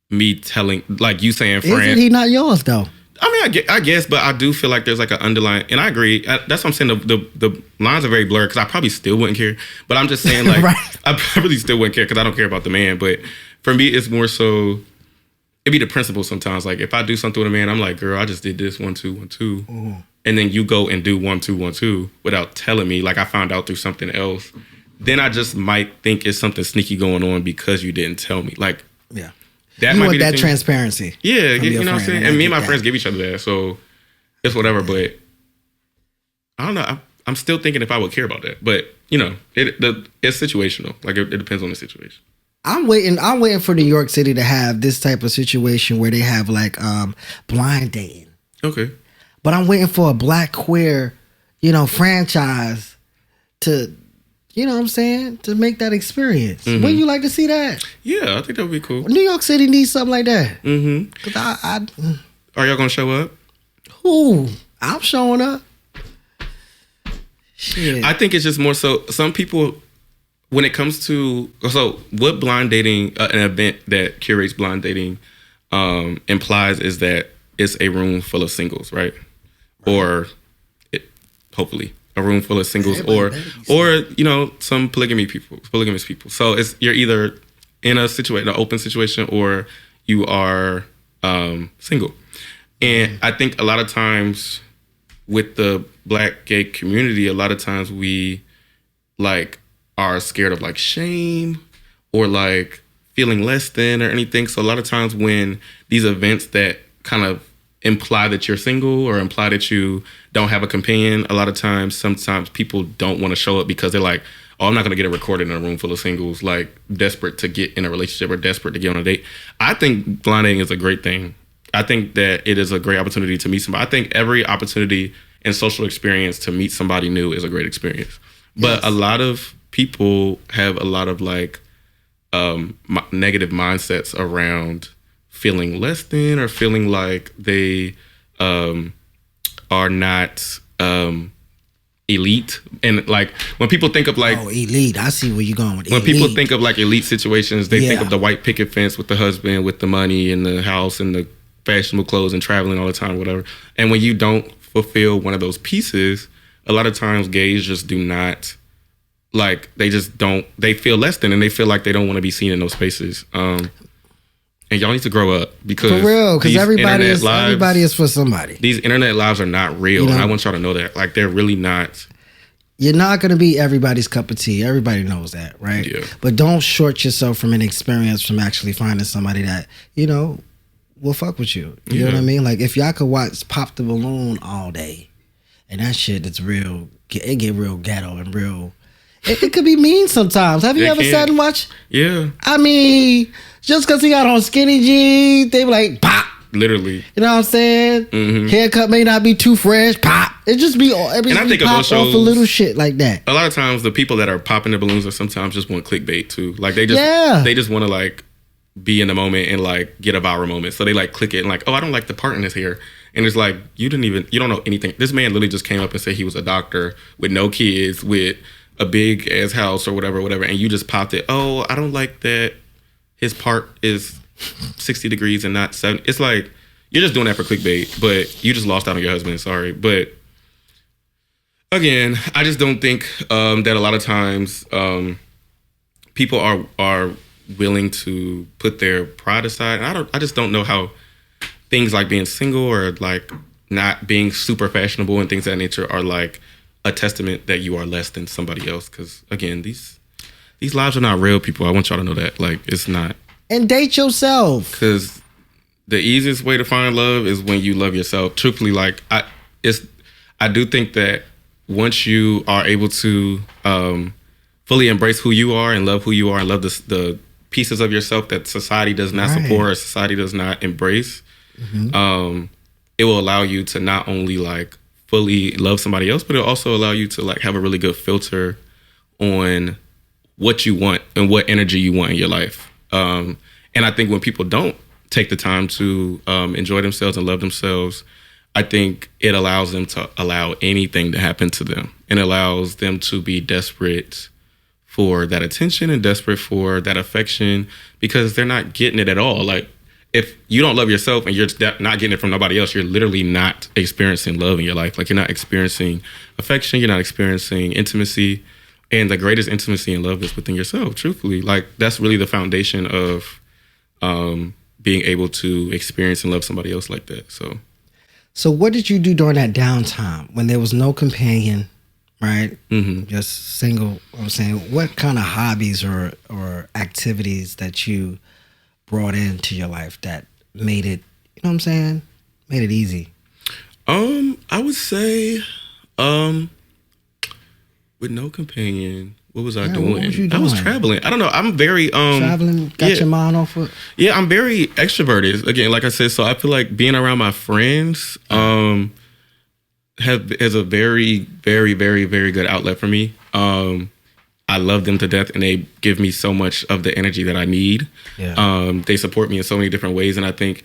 me telling, like you saying, friend. Isn't he not yours though? I mean, I guess, but I do feel like there's like an underlying, and I agree. That's what I'm saying. The lines are very blurred because I probably still wouldn't care. But I'm just saying, like, right. I probably still wouldn't care because I don't care about the man. But for me, it's more so, it'd be the principle sometimes. Like, if I do something with a man, I'm like, girl, I just did this 1 2 1 2, and then you go and do 1 2 1 2 without telling me. Like, I found out through something else. Then I just might think it's something sneaky going on because you didn't tell me. Like, yeah. That you might want be that transparency. Yeah, you know what I'm saying? And me and my friends give each other that, so it's whatever. But I don't know. I'm still thinking if I would care about that. But, you know, it's situational. Like, it depends on the situation. I'm waiting for New York City to have this type of situation where they have like blind dating. Okay. But I'm waiting for a black queer, franchise to, what I'm saying, to make that experience. Mm-hmm. Wouldn't you like to see that? Yeah, I think that would be cool. New York City needs something like that. Mm-hmm. 'Cause Are y'all gonna show up? I'm showing up. Shit. I think it's just more so some people, when it comes to, so what blind dating, an event that curates blind dating implies is that it's a room full of singles, right? Or hopefully a room full of singles, or some polygamous people. So you're either in an open situation, or you are single. And I think a lot of times with the black gay community, a lot of times we like are scared of like shame or like feeling less than or anything. So a lot of times when these events that kind of imply that you're single or imply that you don't have a companion, a lot of times, sometimes people don't want to show up because they're like, oh, I'm not going to get it recorded in a room full of singles, like desperate to get in a relationship or desperate to get on a date. I think blind dating is a great thing. I think that it is a great opportunity to meet somebody. I think every opportunity and social experience to meet somebody new is a great experience. But a lot of people have a lot of like negative mindsets around feeling less than or feeling like they are not elite. And like when people think of like elite, I see where you're going with when elite. people think of like elite situations, they think of the white picket fence with the husband, with the money and the house and the fashionable clothes and traveling all the time, whatever. And when you don't fulfill one of those pieces, a lot of times gays just do not, like, they feel less than, and they feel like they don't want to be seen in those spaces. And y'all need to grow up, because for real, because everybody is for somebody. These internet lives are not real, and I want y'all to know that. Like, they're really not. You're not going to be everybody's cup of tea. Everybody knows that, right? Yeah. But don't short yourself from an experience, from actually finding somebody that, will fuck with you. You know what I mean? Like, if y'all could watch Pop the Balloon all day, and that shit is real, it get real ghetto and real. It could be mean sometimes. Have you ever sat and watched? Yeah. I mean, just because he got on skinny jeans, they be like, pop. Literally. You know what I'm saying? Mm-hmm. Haircut may not be too fresh, pop. It just be everything. And I think pop off of little shit like that. A lot of times, the people that are popping the balloons are sometimes just want clickbait too. Like, they just want to like be in the moment and like get a viral moment. So they like click it and like, oh, I don't like the part in his hair. And it's like, you don't know anything. This man literally just came up and said he was a doctor with no kids, with a big ass house or whatever. And you just popped it. Oh, I don't like that his part is 60 degrees and not 70. It's like, you're just doing that for clickbait, but you just lost out on your husband. Sorry. But again, I just don't think that a lot of times people are willing to put their pride aside. And I just don't know how things like being single or like not being super fashionable and things of that nature are like a testament that you are less than somebody else. Because again, these lives are not real, people. I want y'all to know that. Like, it's not. And date yourself. Because the easiest way to find love is when you love yourself. Truthfully, like, I do think that once you are able to fully embrace who you are and love who you are and love the pieces of yourself that society does not support or society does not embrace, it will allow you to not only like fully love somebody else, but it'll also allow you to like have a really good filter on what you want and what energy you want in your life. And I think when people don't take the time to enjoy themselves and love themselves, I think it allows them to allow anything to happen to them, and allows them to be desperate for that attention and desperate for that affection, because they're not getting it at all. Like, if you don't love yourself and you're not getting it from nobody else, you're literally not experiencing love in your life. Like, you're not experiencing affection, you're not experiencing intimacy. And the greatest intimacy and love is within yourself, truthfully. Like, that's really the foundation of being able to experience and love somebody else like that. So what did you do during that downtime when there was no companion, right? Mm-hmm. Just single. I'm saying, what kind of hobbies or activities that you brought into your life that made it, you know what I'm saying, made it easy? I would say, with no companion, what was I Yeah, doing? what was you I was doing? traveling. I don't know. I'm very Traveling, got your mind off it. Yeah, I'm very extroverted. Again, like I said, so I feel like being around my friends is a very, very, very, very good outlet for me. I love them to death, and they give me so much of the energy that I need. Yeah. They support me in so many different ways, and I think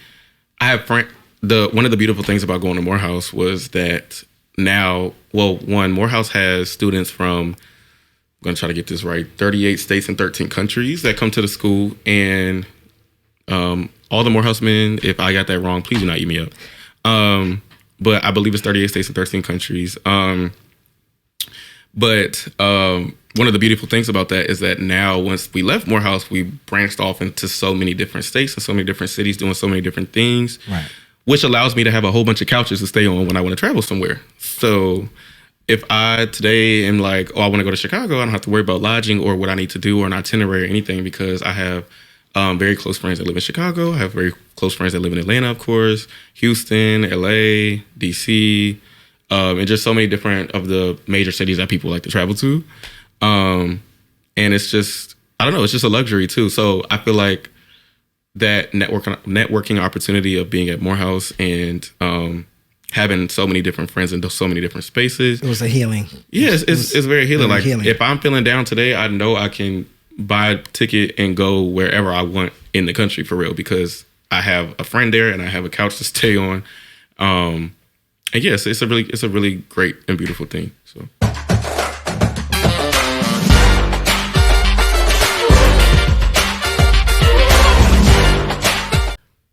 I have one of the beautiful things about going to Morehouse was that now, well, one, Morehouse has students from, I'm going to try to get this right, 38 states and 13 countries that come to the school, and all the Morehouse men, if I got that wrong, please do not eat me up. But I believe it's 38 states and 13 countries. But one of the beautiful things about that is that now, once we left Morehouse, we branched off into so many different states and so many different cities doing so many different things, Right. which allows me to have a whole bunch of couches to stay on when I want to travel somewhere. So if I today am like, oh, I want to go to Chicago, I don't have to worry about lodging or what I need to do or an itinerary or anything, because I have very close friends that live in Chicago. I have very close friends that live in Atlanta, of course, Houston, LA, DC, and just so many different of the major cities that people like to travel to. And it's just, I don't know, it's just a luxury too. So I feel like that networking opportunity of being at Morehouse and having so many different friends in so many different spaces. It was a healing. Yes, it's very healing. Very Like healing. if I'm feeling down today, I know I can buy a ticket and go wherever I want in the country for real, because I have a friend there and I have a couch to stay on. And yes, it's a really great and beautiful thing. So.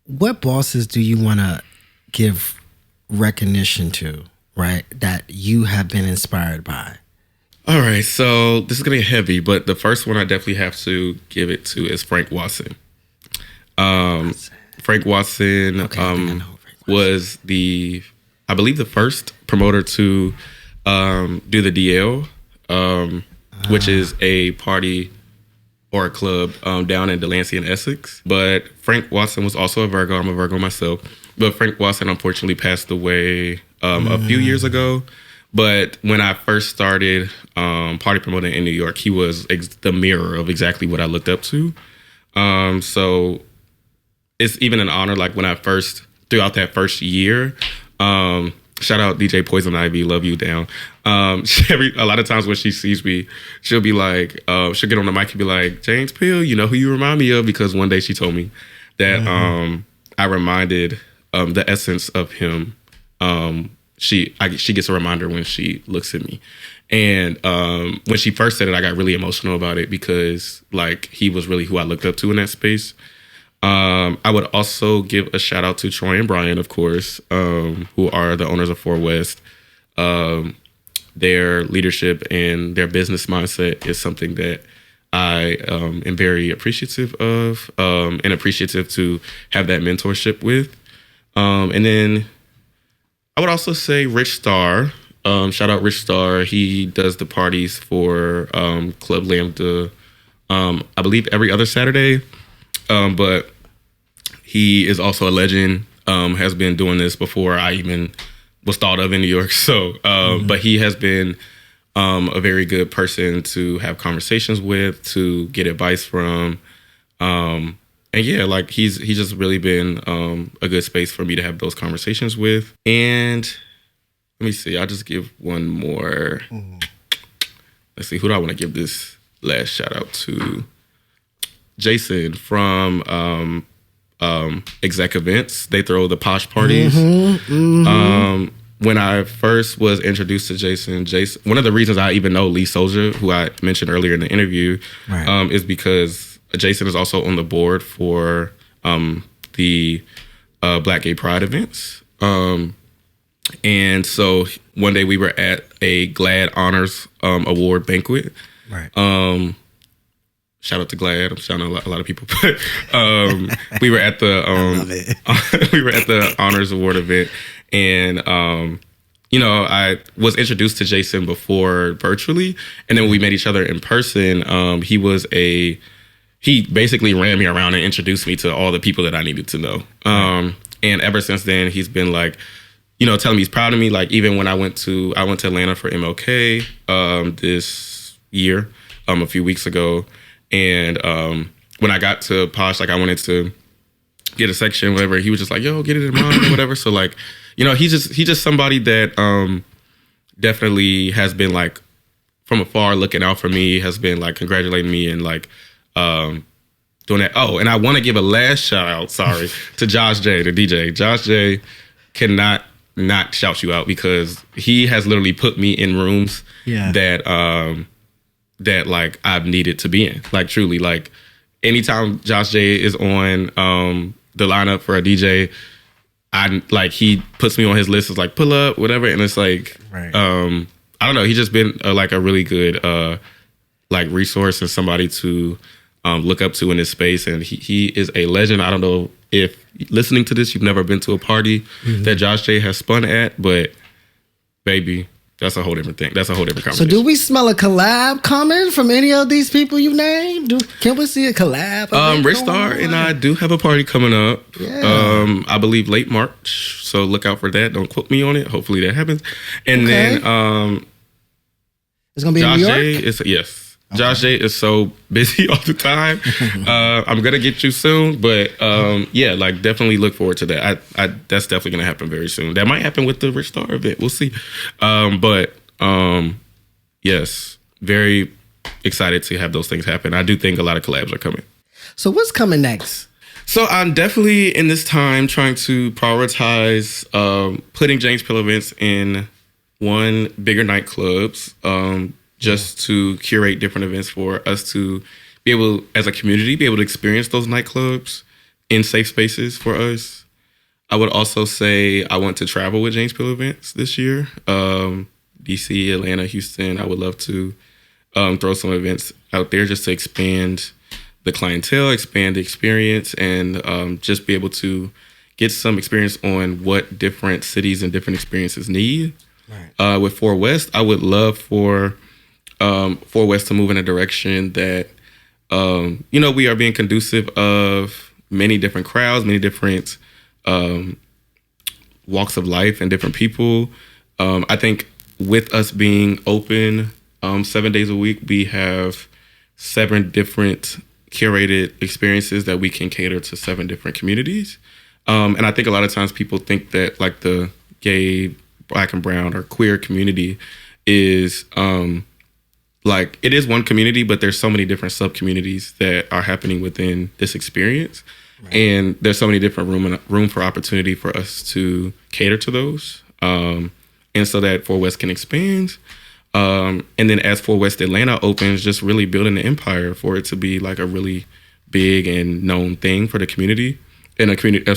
What bosses do you want to give recognition to, right, that you have been inspired by? All right, so this is going to be heavy, but the first one I definitely have to give it to is Frank Watson. Frank Watson was I believe the first promoter to do the DL, which is a party or a club down in Delancey and Essex. But Frank Watson was also a Virgo. I'm a Virgo myself. But Frank Watson unfortunately passed away a few years ago. But when I first started party promoting in New York, he was the mirror of exactly what I looked up to. So it's even an honor, like when I throughout that first year, shout out DJ Poison Ivy, love you down. A lot of times when she sees me, she'll be like, she'll get on the mic and be like, James Peele, you know who you remind me of? Because one day she told me that I reminded the essence of him. She gets a reminder when she looks at me. And when she first said it, I got really emotional about it because like he was really who I looked up to in that space. I would also give a shout out to Troy and Brian, of course, who are the owners of Four West. Their leadership and their business mindset is something that I am very appreciative of and appreciative to have that mentorship with. And then I would also say Rich Starr. Shout out Rich Starr. He does the parties for Club Lambda, I believe every other Saturday. But he is also a legend, has been doing this before I even was thought of in New York. So, but he has been a very good person to have conversations with, to get advice from. And yeah, like he's just really been a good space for me to have those conversations with. And let me see, I'll just give one more. Let's see, who do I want to give this last shout out to? Jason from Exec Events. They throw the posh parties. When I first was introduced to Jason, one of the reasons I even know Lee Soldier, who I mentioned earlier in the interview, right, is because Jason is also on the board for the Black Gay Pride events. And so one day we were at a GLAAD Honors Award banquet. Right. Shout out to GLAAD. I'm shouting out a lot of people, but we were at the we were at the Honors Award event, and I was introduced to Jason before virtually, and then when we met each other in person, he basically ran me around and introduced me to all the people that I needed to know. And ever since then, he's been like, telling me he's proud of me. Like even when I went to Atlanta for MLK this year. a few weeks ago. And when I got to Posh, like I wanted to get a section, whatever. He was just like, "Yo, get it in mine," or whatever. So like, you know, he's just somebody that definitely has been like from afar looking out for me, has been like congratulating me and like doing that. Oh, and I want to give a last shout out, sorry, to Josh J, the DJ. Josh J cannot not shout you out because he has literally put me in rooms that like I've needed to be in. Like truly, like anytime Josh J is on the lineup for a DJ, he puts me on his list. It's like pull up, whatever, and it's like I don't know. He's just been like a really good like resource and somebody to look up to in this space, and he is a legend. I don't know if listening to this, you've never been to a party that Josh J has spun at, but baby, that's a whole different thing. That's a whole different conversation. So do we smell a collab coming from any of these people you named? Can we see a collab? Rich Star and I do have a party coming up. Yeah. I believe late March. So look out for that. Don't quote me on it. Hopefully that happens. And then it's gonna be Josh in New J York? Yes. Okay. Josh J is so busy all the time. I'm gonna get you soon, but yeah, like definitely look forward to that. I that's definitely gonna happen very soon. That might happen with the Rich Star event. We'll see. But yes, very excited to have those things happen. I do think a lot of collabs are coming. So what's coming next? So I'm definitely in this time trying to prioritize putting James Peele events in one bigger nightclubs. Just to curate different events for us to be able, as a community, be able to experience those nightclubs in safe spaces for us. I would also say I want to travel with James Peele events this year. DC, Atlanta, Houston. I would love to throw some events out there just to expand the clientele, expand the experience, and just be able to get some experience on what different cities and different experiences need. Right. With 4 West, I would love for 4 West to move in a direction that, you know, we are being conducive of many different crowds, many different walks of life and different people. I think with us being open 7 days a week, we have 7 different curated experiences that we can cater to 7 different communities. And I think a lot of times people think that like the gay, Black and brown or queer community is like it is one community, but there's so many different sub communities that are happening within this experience. Right. And there's so many different room for opportunity for us to cater to those. And so that 4 West can expand. And then as 4 West Atlanta opens, just really building the empire for it to be like a really big and known thing for the community, and a community,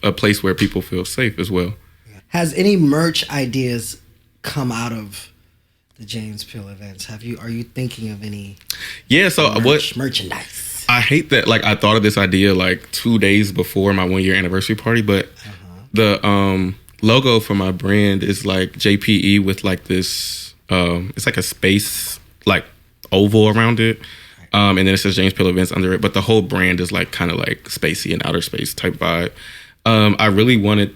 a place where people feel safe as well. Has any merch ideas come out of the James Peele events? Are you thinking of any? Yeah. So merchandise? I hate that. Like I thought of this idea like 2 days before my 1 year anniversary party, but the logo for my brand is like JPE with like this. It's like a space like oval around it, and then it says James Peele events under it. But the whole brand is like kind of like spacey and outer space type vibe. I really wanted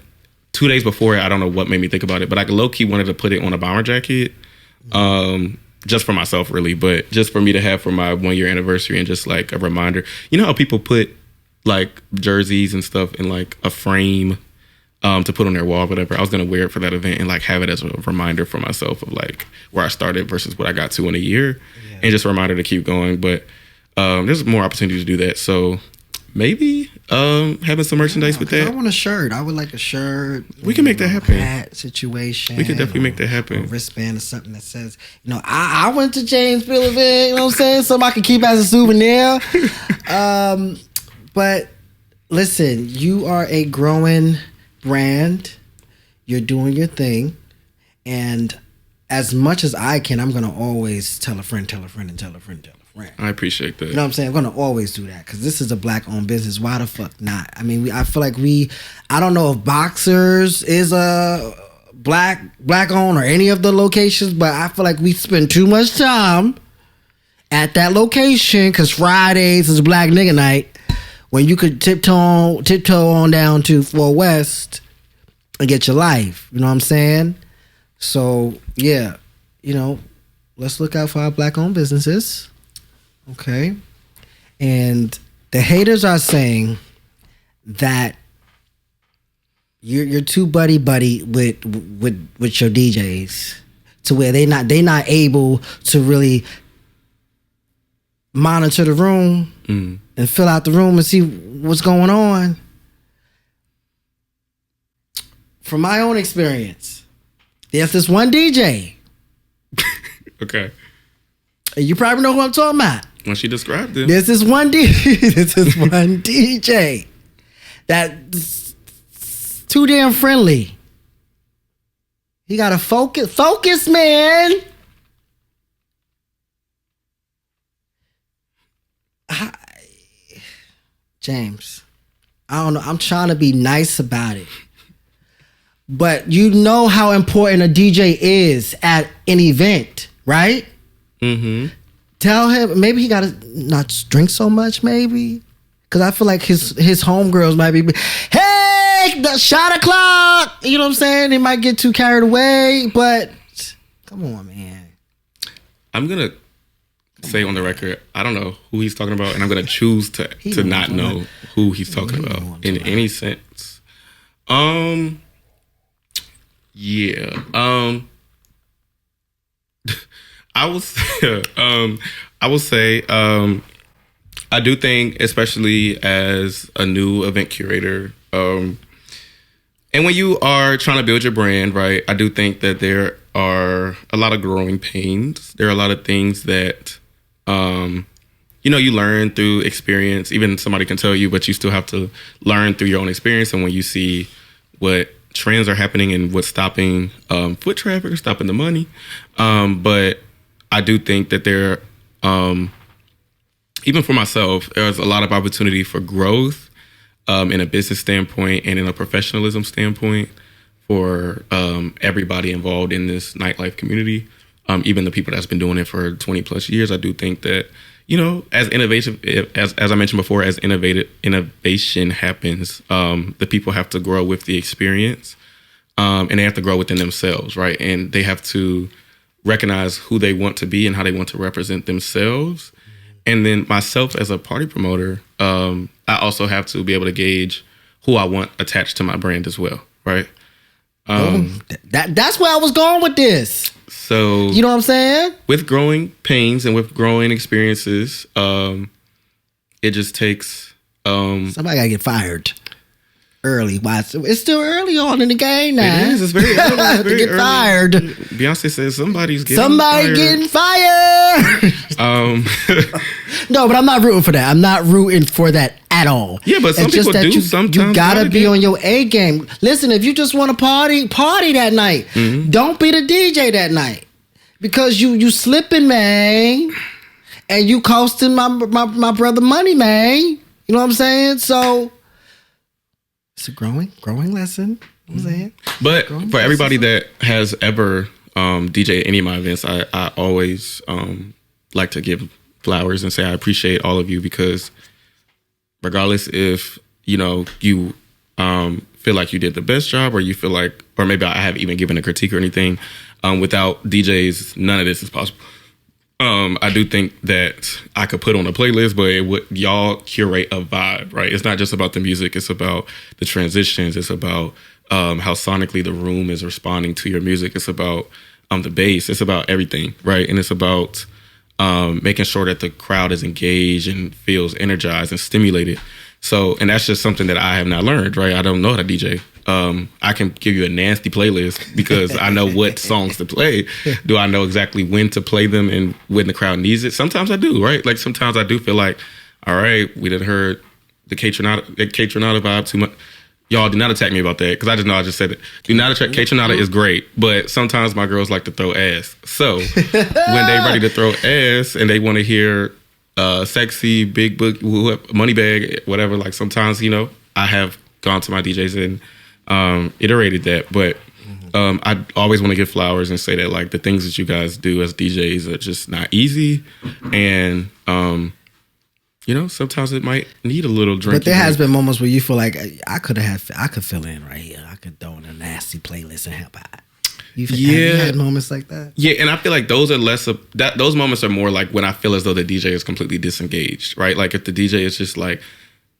2 days before. I don't know what made me think about it, but I low key wanted to put it on a bomber jacket. Just for myself really, but just for me to have for my 1 year anniversary and just like a reminder. You know how people put like jerseys and stuff in like a frame to put on their wall, whatever. I was gonna wear it for that event and like have it as a reminder for myself of like where I started versus what I got to in a year, and just a reminder to keep going. But there's more opportunity to do that, so maybe having some merchandise with that. I want a shirt. I would like a shirt. We can make that happen. Hat situation. We can definitely make that happen. A wristband or something that says, you know, I went to James Peele event. You know what I'm saying? Something I can keep as a souvenir. But listen, you are a growing brand. You're doing your thing, and as much as I can, I'm gonna always tell a friend, tell a friend, and tell a friend, tell a friend. I appreciate that. You know what I'm saying? I'm gonna always do that because this is a Black-owned business. Why the fuck not? I mean, I feel like I don't know if Boxers is a black-owned or any of the locations, but I feel like we spend too much time at that location because Fridays is Black nigga night when you could tiptoe on down to 4 West and get your life. You know what I'm saying? So yeah, you know, let's look out for our Black-owned businesses. Okay. And the haters are saying that you're too buddy with your DJs to where they not able to really monitor the room and fill out the room and see what's going on. From my own experience, there's this one DJ. Okay. You probably know who I'm talking about. When she described it. This is one DJ that's too damn friendly. He got to focus, man. James, I don't know. I'm trying to be nice about it. But you know how important a DJ is at an event, right? Mm-hmm. Tell him, maybe he got to not drink so much, maybe. Because I feel like his homegirls might be, hey, the shot o'clock. You know what I'm saying? They might get too carried away. But come on, man. I'm going to say on the record, I don't know who he's talking about. And I'm going to choose to not know who he's talking about in any sense. Yeah. I will say, I do think, especially as a new event curator, and when you are trying to build your brand, right, I do think that there are a lot of growing pains. There are a lot of things that, you learn through experience. Even somebody can tell you, but you still have to learn through your own experience. And when you see what trends are happening and what's stopping foot traffic or stopping the money. But I do think that there, even for myself, there's a lot of opportunity for growth in a business standpoint and in a professionalism standpoint for everybody involved in this nightlife community. Even the people that's been doing it for 20 plus years. I do think that, as innovation, as I mentioned before, as innovation happens, the people have to grow with the experience, and they have to grow within themselves, right? And they have to recognize who they want to be and how they want to represent themselves. And then myself as a party promoter, I also have to be able to gauge who I want attached to my brand as well, right? That's where I was going with this. So, you know what I'm saying? With growing pains and with growing experiences, it just takes somebody gotta get fired early. Why? It's still early on in the game now. It is. It's very early. It's very to get early. Fired. Beyonce says somebody's getting fired. Getting fired. No, but I'm not rooting for that. I'm not rooting for that at all. Yeah, but some people do sometimes. You gotta be on your A game. Listen, if you just want to party that night. Mm-hmm. Don't be the DJ that night. Because you slipping, man. And you costing my brother money, man. You know what I'm saying? So it's a growing lesson. You know what I'm saying? But for everybody that has ever DJ any of my events, I always like to give flowers and say I appreciate all of you, because regardless if you feel like you did the best job, or you feel like, or maybe I have even given a critique or anything, without DJs none of this is possible. I do think that I could put on a playlist, but y'all curate a vibe, right? It's not just about the music. It's about the transitions. It's about how sonically the room is responding to your music. It's about the bass. It's about everything, right? And it's about making sure that the crowd is engaged and feels energized and stimulated. So, and that's just something that I have not learned, right? I don't know how to DJ. I can give you a nasty playlist because I know what songs to play. Do I know exactly when to play them and when the crowd needs it? Sometimes I do, right? Like sometimes I do feel like, all right, we done heard the K-Tronada vibe too much. Y'all do not attack me about that, because I just said it. Do not attack. K-Tronada is great, but sometimes my girls like to throw ass. So when they ready to throw ass and they want to hear sexy, big book, money bag, whatever, like sometimes, I have gone to my DJs and iterated that, but I always want to give flowers and say that like the things that you guys do as DJs are just not easy, and sometimes it might need a little drink. But there has been moments where you feel like I could fill in right here. I could throw in a nasty playlist and help out. Have you had moments like that? Yeah, and I feel like those are less of that. Those moments are more like when I feel as though the DJ is completely disengaged, right? Like if the DJ is just like,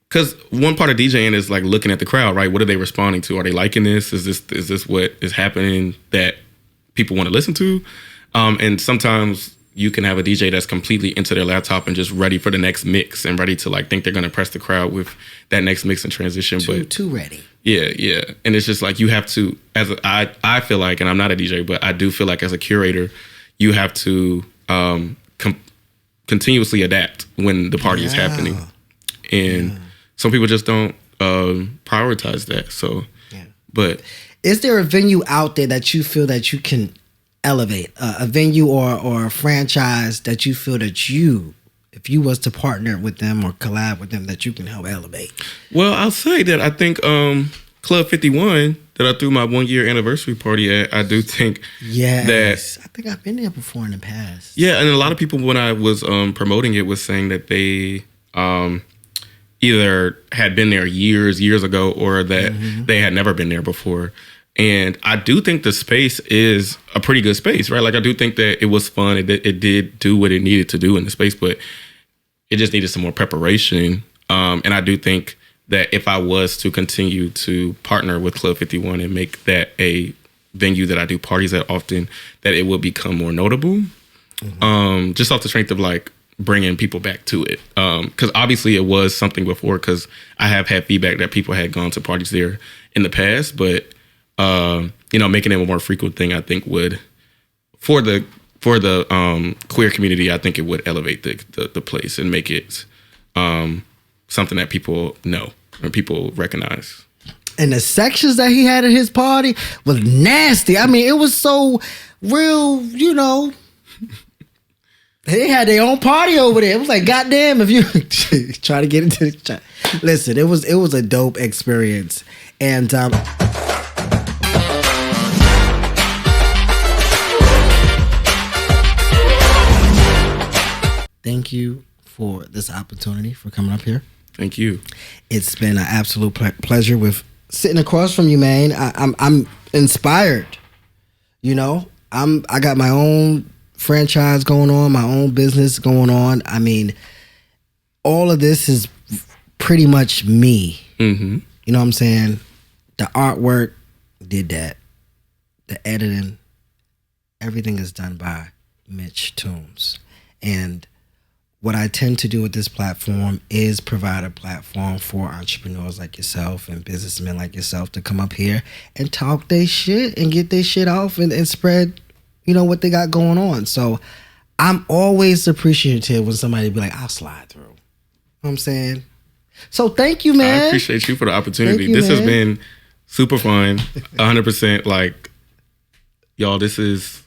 because one part of DJing is like looking at the crowd, right? What are they responding to? Are they liking this? Is this what is happening that people want to listen to? And sometimes you can have a DJ that's completely into their laptop and just ready for the next mix and ready to like think they're going to press the crowd with that next mix and transition. Too ready. Yeah. And it's just like you have to, I feel like, and I'm not a DJ, but I do feel like as a curator, you have to continuously adapt when the party is happening. And some people just don't prioritize that. So, but is there a venue out there that you feel that you can elevate, a venue or a franchise that you feel that if you was to partner with them or collab with them, that you can help elevate? Well, I'll say that I think Club 51 that I threw my 1 year anniversary party at, I do think that I think I've been there before in the past. Yeah, and a lot of people when I was promoting it was saying that they either had been there years ago or that they had never been there before. And I do think the space is a pretty good space, right? Like I do think that it was fun. It did do what it needed to do in the space, but it just needed some more preparation. And I do think that if I was to continue to partner with Club 51 and make that a venue that I do parties at often, that it would become more notable. Just off the strength of like bringing people back to it. Because obviously it was something before, because I have had feedback that people had gone to parties there in the past, but making it a more frequent thing, I think would, for the queer community, I think it would elevate the place and make it something that people know and people recognize. And the sections that he had at his party was nasty. I mean, it was so real, They had their own party over there. It was like, goddamn, if you try to get into the listen, it was a dope experience. And thank you for this opportunity for coming up here. Thank you. It's been an absolute pleasure with sitting across from you, man. I'm inspired. I got my own franchise going on, my own business going on. I mean, all of this is pretty much me. You know what I'm saying? The artwork did that. The editing, everything is done by Mitch Toombs. And what I tend to do with this platform is provide a platform for entrepreneurs like yourself and businessmen like yourself to come up here and talk their shit and get their shit off and spread, what they got going on. So I'm always appreciative when somebody be like, I'll slide through. You know what I'm saying? So thank you, man. I appreciate you for the opportunity. This has been super fun. 100%. Like, y'all, this is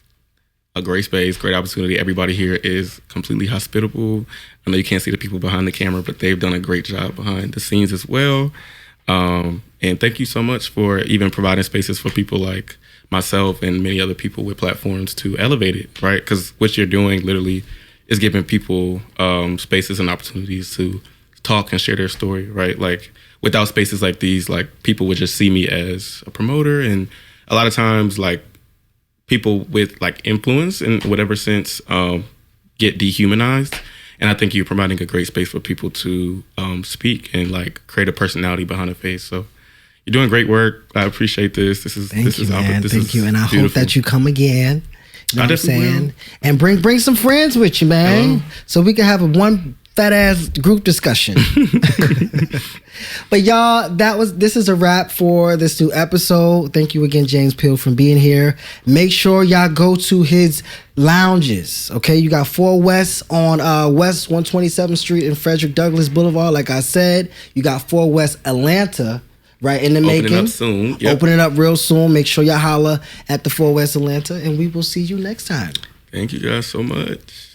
a great space, great opportunity. Everybody here is completely hospitable. I know you can't see the people behind the camera, but they've done a great job behind the scenes as well. And thank you so much for even providing spaces for people like myself and many other people with platforms to elevate it, right? Because what you're doing literally is giving people spaces and opportunities to talk and share their story, right? Like without spaces like these, like people would just see me as a promoter. And a lot of times, like, people with like influence in whatever sense get dehumanized. And I think you're providing a great space for people to speak and like create a personality behind a face. So you're doing great work. I appreciate this. Thank you. And I hope that you come again. You know I what I'm saying? will. And bring some friends with you, man. So we can have one fat ass group discussion. But y'all, this is a wrap for this new episode. Thank you again, James Peele, for being here. Make sure y'all go to his lounges. Okay, you got 4 West on West 127th Street and Frederick Douglass Boulevard. Like I said, you got 4 West Atlanta right in the making. Opening up soon. Yep. Opening up real soon. Make sure y'all holla at the 4 West Atlanta, and we will see you next time. Thank you guys so much.